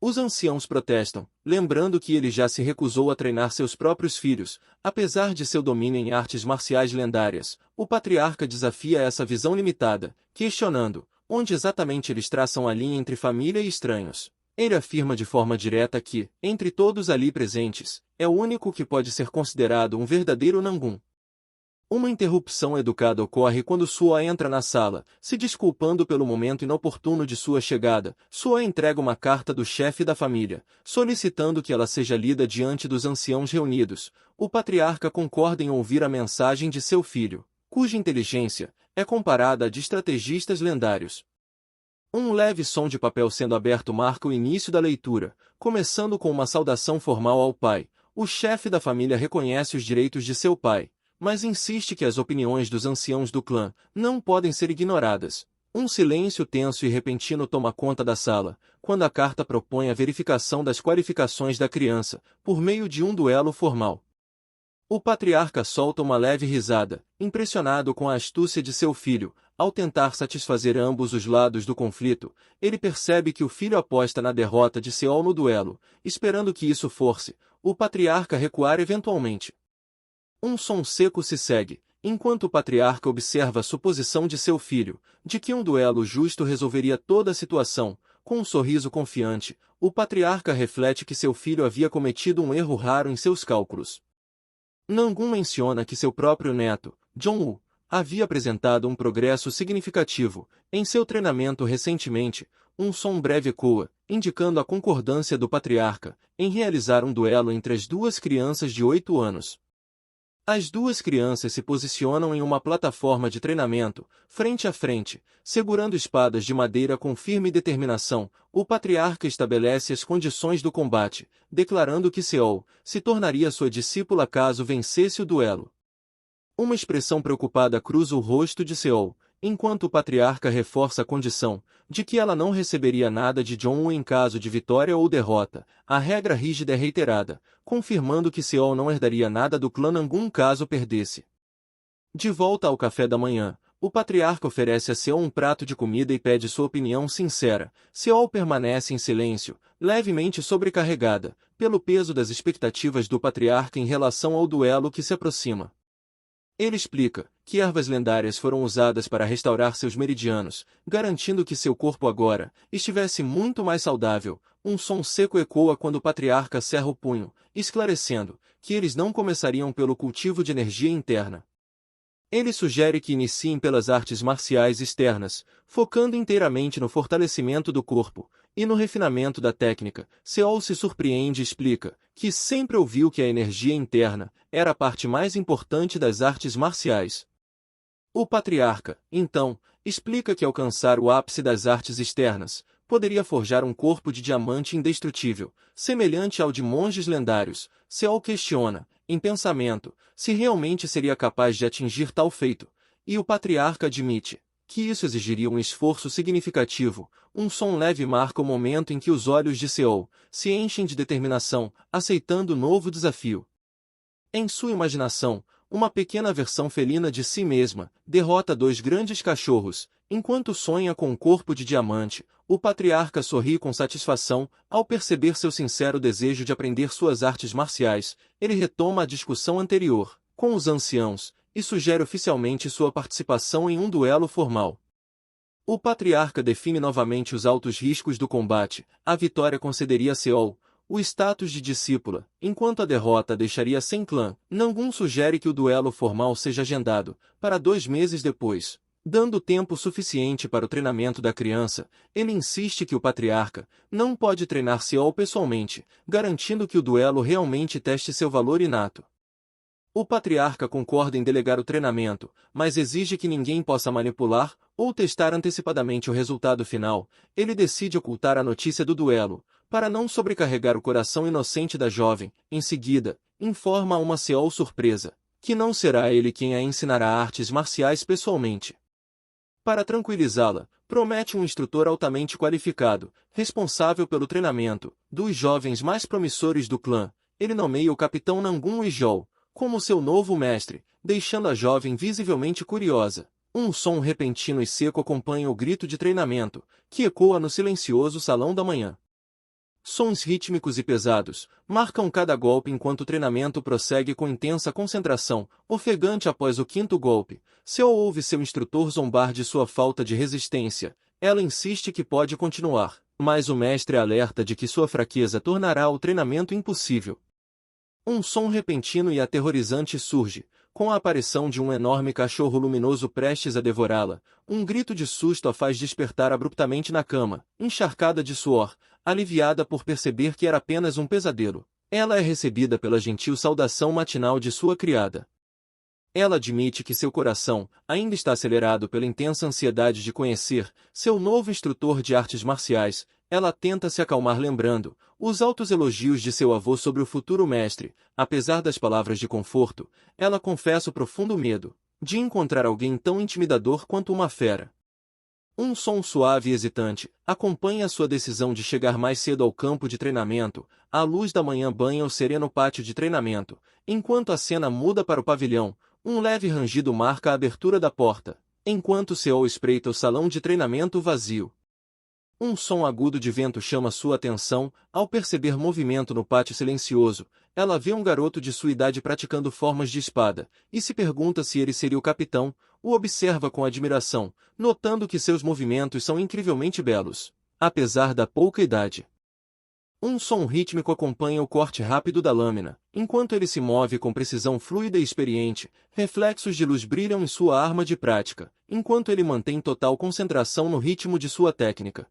Os anciãos protestam, lembrando que ele já se recusou a treinar seus próprios filhos, apesar de seu domínio em artes marciais lendárias. O patriarca desafia essa visão limitada, questionando onde exatamente eles traçam a linha entre família e estranhos. Ele afirma de forma direta que, entre todos ali presentes, é o único que pode ser considerado um verdadeiro Nangun. Uma interrupção educada ocorre quando Suo entra na sala, se desculpando pelo momento inoportuno de sua chegada. Suo entrega uma carta do chefe da família, solicitando que ela seja lida diante dos anciãos reunidos. O patriarca concorda em ouvir a mensagem de seu filho, cuja inteligência é comparada à de estrategistas lendários. Um leve som de papel sendo aberto marca o início da leitura, começando com uma saudação formal ao pai. O chefe da família reconhece os direitos de seu pai, mas insiste que as opiniões dos anciãos do clã não podem ser ignoradas. Um silêncio tenso e repentino toma conta da sala, quando a carta propõe a verificação das qualificações da criança, por meio de um duelo formal. O patriarca solta uma leve risada, impressionado com a astúcia de seu filho. Ao tentar satisfazer ambos os lados do conflito, ele percebe que o filho aposta na derrota de Seol no duelo, esperando que isso force o patriarca a recuar eventualmente. Um som seco se segue, enquanto o patriarca observa a suposição de seu filho, de que um duelo justo resolveria toda a situação. Com um sorriso confiante, o patriarca reflete que seu filho havia cometido um erro raro em seus cálculos. Nangun menciona que seu próprio neto, Jong-woo, havia apresentado um progresso significativo em seu treinamento recentemente. Um som breve ecoa, indicando a concordância do patriarca em realizar um duelo entre as duas crianças de 8 anos. As duas crianças se posicionam em uma plataforma de treinamento, frente a frente, segurando espadas de madeira com firme determinação. O patriarca estabelece as condições do combate, declarando que Seol se tornaria sua discípula caso vencesse o duelo. Uma expressão preocupada cruza o rosto de Seol, enquanto o patriarca reforça a condição de que ela não receberia nada de Jong-woo em caso de vitória ou derrota. A regra rígida é reiterada, confirmando que Seol não herdaria nada do clã Nangun caso perdesse. De volta ao café da manhã, o patriarca oferece a Seol um prato de comida e pede sua opinião sincera. Seol permanece em silêncio, levemente sobrecarregada pelo peso das expectativas do patriarca em relação ao duelo que se aproxima. Ele explica que ervas lendárias foram usadas para restaurar seus meridianos, garantindo que seu corpo agora estivesse muito mais saudável. Um som seco ecoa quando o patriarca cerra o punho, esclarecendo que eles não começariam pelo cultivo de energia interna. Ele sugere que iniciem pelas artes marciais externas, focando inteiramente no fortalecimento do corpo e no refinamento da técnica. Seol se surpreende e explica que sempre ouviu que a energia interna era a parte mais importante das artes marciais. O patriarca, então, explica que alcançar o ápice das artes externas poderia forjar um corpo de diamante indestrutível, semelhante ao de monges lendários. Seol questiona, em pensamento, se realmente seria capaz de atingir tal feito. e o patriarca admite que isso exigiria um esforço significativo. Um som leve marca o momento em que os olhos de Seol se enchem de determinação, aceitando o novo desafio. Em sua imaginação, uma pequena versão felina de si mesma derrota dois grandes cachorros. Enquanto sonha com um corpo de diamante, o patriarca sorri com satisfação ao perceber seu sincero desejo de aprender suas artes marciais. Ele retoma a discussão anterior com os anciãos e sugere oficialmente sua participação em um duelo formal. O patriarca define novamente os altos riscos do combate. A vitória concederia a Seol o status de discípula, enquanto a derrota deixaria sem clã. Nangun sugere que o duelo formal seja agendado para 2 meses depois, dando tempo suficiente para o treinamento da criança. Ele insiste que o patriarca não pode treinar Seol pessoalmente, garantindo que o duelo realmente teste seu valor inato. O patriarca concorda em delegar o treinamento, mas exige que ninguém possa manipular ou testar antecipadamente o resultado final. Ele decide ocultar a notícia do duelo, para não sobrecarregar o coração inocente da jovem. Em seguida, informa a uma Seol surpresa, que não será ele quem a ensinará artes marciais pessoalmente. Para tranquilizá-la, promete um instrutor altamente qualificado, responsável pelo treinamento dos jovens mais promissores do clã. Ele nomeia o capitão Nangun Ijol como seu novo mestre, deixando a jovem visivelmente curiosa. Um som repentino e seco acompanha o grito de treinamento, que ecoa no silencioso salão da manhã. Sons rítmicos e pesados marcam cada golpe enquanto o treinamento prossegue com intensa concentração. Ofegante após o 5º golpe, Seol ouve seu instrutor zombar de sua falta de resistência. Ela insiste que pode continuar, mas o mestre alerta de que sua fraqueza tornará o treinamento impossível. Um som repentino e aterrorizante surge, com a aparição de um enorme cachorro luminoso prestes a devorá-la. Um grito de susto a faz despertar abruptamente na cama, encharcada de suor, aliviada por perceber que era apenas um pesadelo. Ela é recebida pela gentil saudação matinal de sua criada. Ela admite que seu coração ainda está acelerado pela intensa ansiedade de conhecer seu novo instrutor de artes marciais. Ela tenta se acalmar lembrando os altos elogios de seu avô sobre o futuro mestre. Apesar das palavras de conforto, ela confessa o profundo medo de encontrar alguém tão intimidador quanto uma fera. Um som suave e hesitante acompanha sua decisão de chegar mais cedo ao campo de treinamento. A luz da manhã banha o sereno pátio de treinamento. Enquanto a cena muda para o pavilhão, um leve rangido marca a abertura da porta, enquanto Seol espreita o salão de treinamento vazio. Um som agudo de vento chama sua atenção. Ao perceber movimento no pátio silencioso, ela vê um garoto de sua idade praticando formas de espada, e se pergunta se ele seria o capitão. O observa com admiração, notando que seus movimentos são incrivelmente belos, apesar da pouca idade. Um som rítmico acompanha o corte rápido da lâmina, enquanto ele se move com precisão fluida e experiente. Reflexos de luz brilham em sua arma de prática, enquanto ele mantém total concentração no ritmo de sua técnica.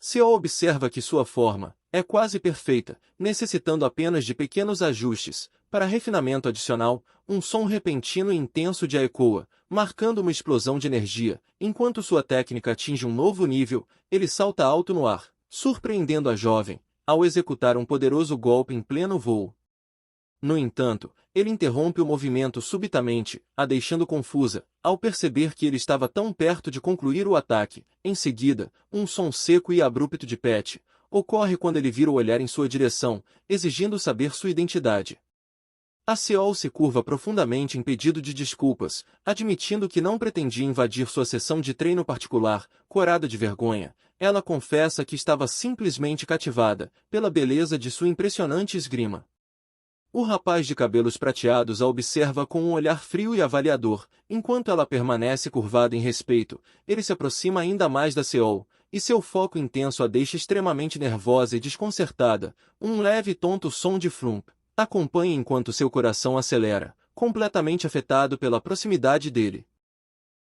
Seol observa que sua forma é quase perfeita, necessitando apenas de pequenos ajustes. Para refinamento adicional, um som repentino e intenso de a ecoa, marcando uma explosão de energia. Enquanto sua técnica atinge um novo nível, ele salta alto no ar, surpreendendo a jovem ao executar um poderoso golpe em pleno voo. No entanto, ele interrompe o movimento subitamente, a deixando confusa, ao perceber que ele estava tão perto de concluir o ataque. Em seguida, um som seco e abrupto de Pet ocorre quando ele vira o olhar em sua direção, exigindo saber sua identidade. A Seol se curva profundamente em pedido de desculpas, admitindo que não pretendia invadir sua sessão de treino particular. Corada de vergonha, ela confessa que estava simplesmente cativada pela beleza de sua impressionante esgrima. O rapaz de cabelos prateados a observa com um olhar frio e avaliador. Enquanto ela permanece curvada em respeito, ele se aproxima ainda mais da Seol, e seu foco intenso a deixa extremamente nervosa e desconcertada. Um leve e tonto som de flump acompanha enquanto seu coração acelera, completamente afetado pela proximidade dele.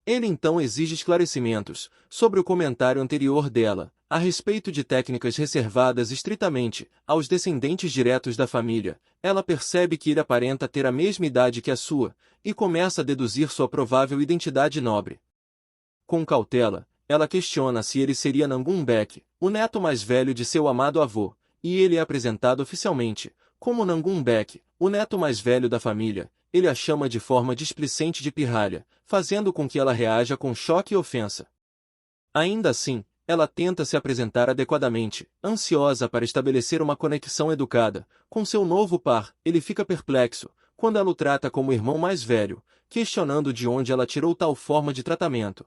Ele então exige esclarecimentos sobre o comentário anterior dela, a respeito de técnicas reservadas estritamente aos descendentes diretos da família. Ela percebe que ele aparenta ter a mesma idade que a sua, e começa a deduzir sua provável identidade nobre. Com cautela, ela questiona se ele seria Nangun Baek, o neto mais velho de seu amado avô, e ele é apresentado oficialmente como Nangun Baek, o neto mais velho da família. ele a chama de forma displicente de pirralha, fazendo com que ela reaja com choque e ofensa. Ainda assim, ela tenta se apresentar adequadamente, ansiosa para estabelecer uma conexão educada. Com seu novo par, ele fica perplexo, quando ela o trata como irmão mais velho, questionando de onde ela tirou tal forma de tratamento.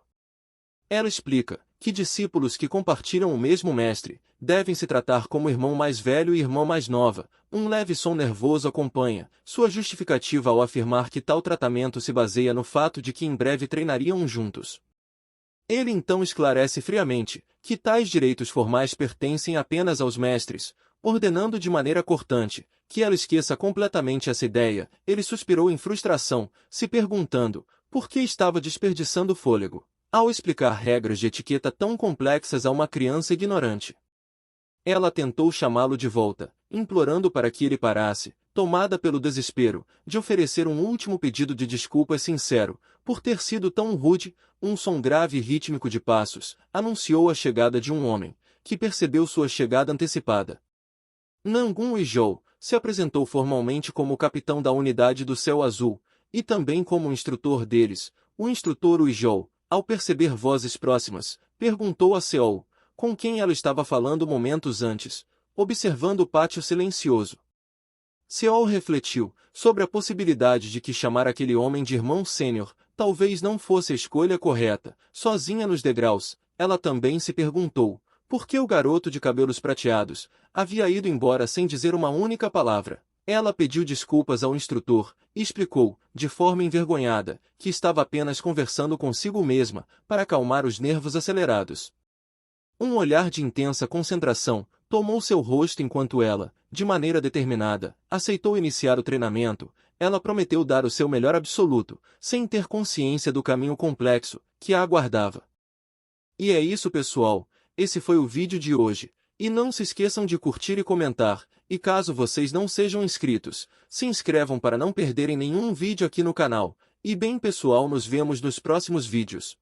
Ela explica que discípulos que compartilham o mesmo mestre devem se tratar como irmão mais velho e irmã mais nova. Um leve som nervoso acompanha sua justificativa ao afirmar que tal tratamento se baseia no fato de que em breve treinariam juntos. Ele então esclarece friamente que tais direitos formais pertencem apenas aos mestres, ordenando de maneira cortante que ela esqueça completamente essa ideia. Ele suspirou em frustração, se perguntando por que estava desperdiçando fôlego ao explicar regras de etiqueta tão complexas a uma criança ignorante. Ela tentou chamá-lo de volta, implorando para que ele parasse, tomada pelo desespero de oferecer um último pedido de desculpas sincero, por ter sido tão rude. Um som grave e rítmico de passos anunciou a chegada de um homem, que percebeu sua chegada antecipada. Nangun Ijou se apresentou formalmente como o capitão da unidade do Céu Azul, e também como o instrutor deles. O instrutor Ijou, ao perceber vozes próximas, perguntou a Seol, com quem ela estava falando momentos antes, observando o pátio silencioso. Seol refletiu sobre a possibilidade de que chamar aquele homem de irmão sênior talvez não fosse a escolha correta. Sozinha nos degraus, ela também se perguntou por que o garoto de cabelos prateados havia ido embora sem dizer uma única palavra. Ela pediu desculpas ao instrutor e explicou, de forma envergonhada, que estava apenas conversando consigo mesma para acalmar os nervos acelerados. Um olhar de intensa concentração tomou seu rosto enquanto ela, de maneira determinada, aceitou iniciar o treinamento. Ela prometeu dar o seu melhor absoluto, sem ter consciência do caminho complexo que a aguardava. E é isso, pessoal. Esse foi o vídeo de hoje. E não se esqueçam de curtir e comentar. E caso vocês não sejam inscritos, se inscrevam para não perderem nenhum vídeo aqui no canal. E bem, pessoal, nos vemos nos próximos vídeos.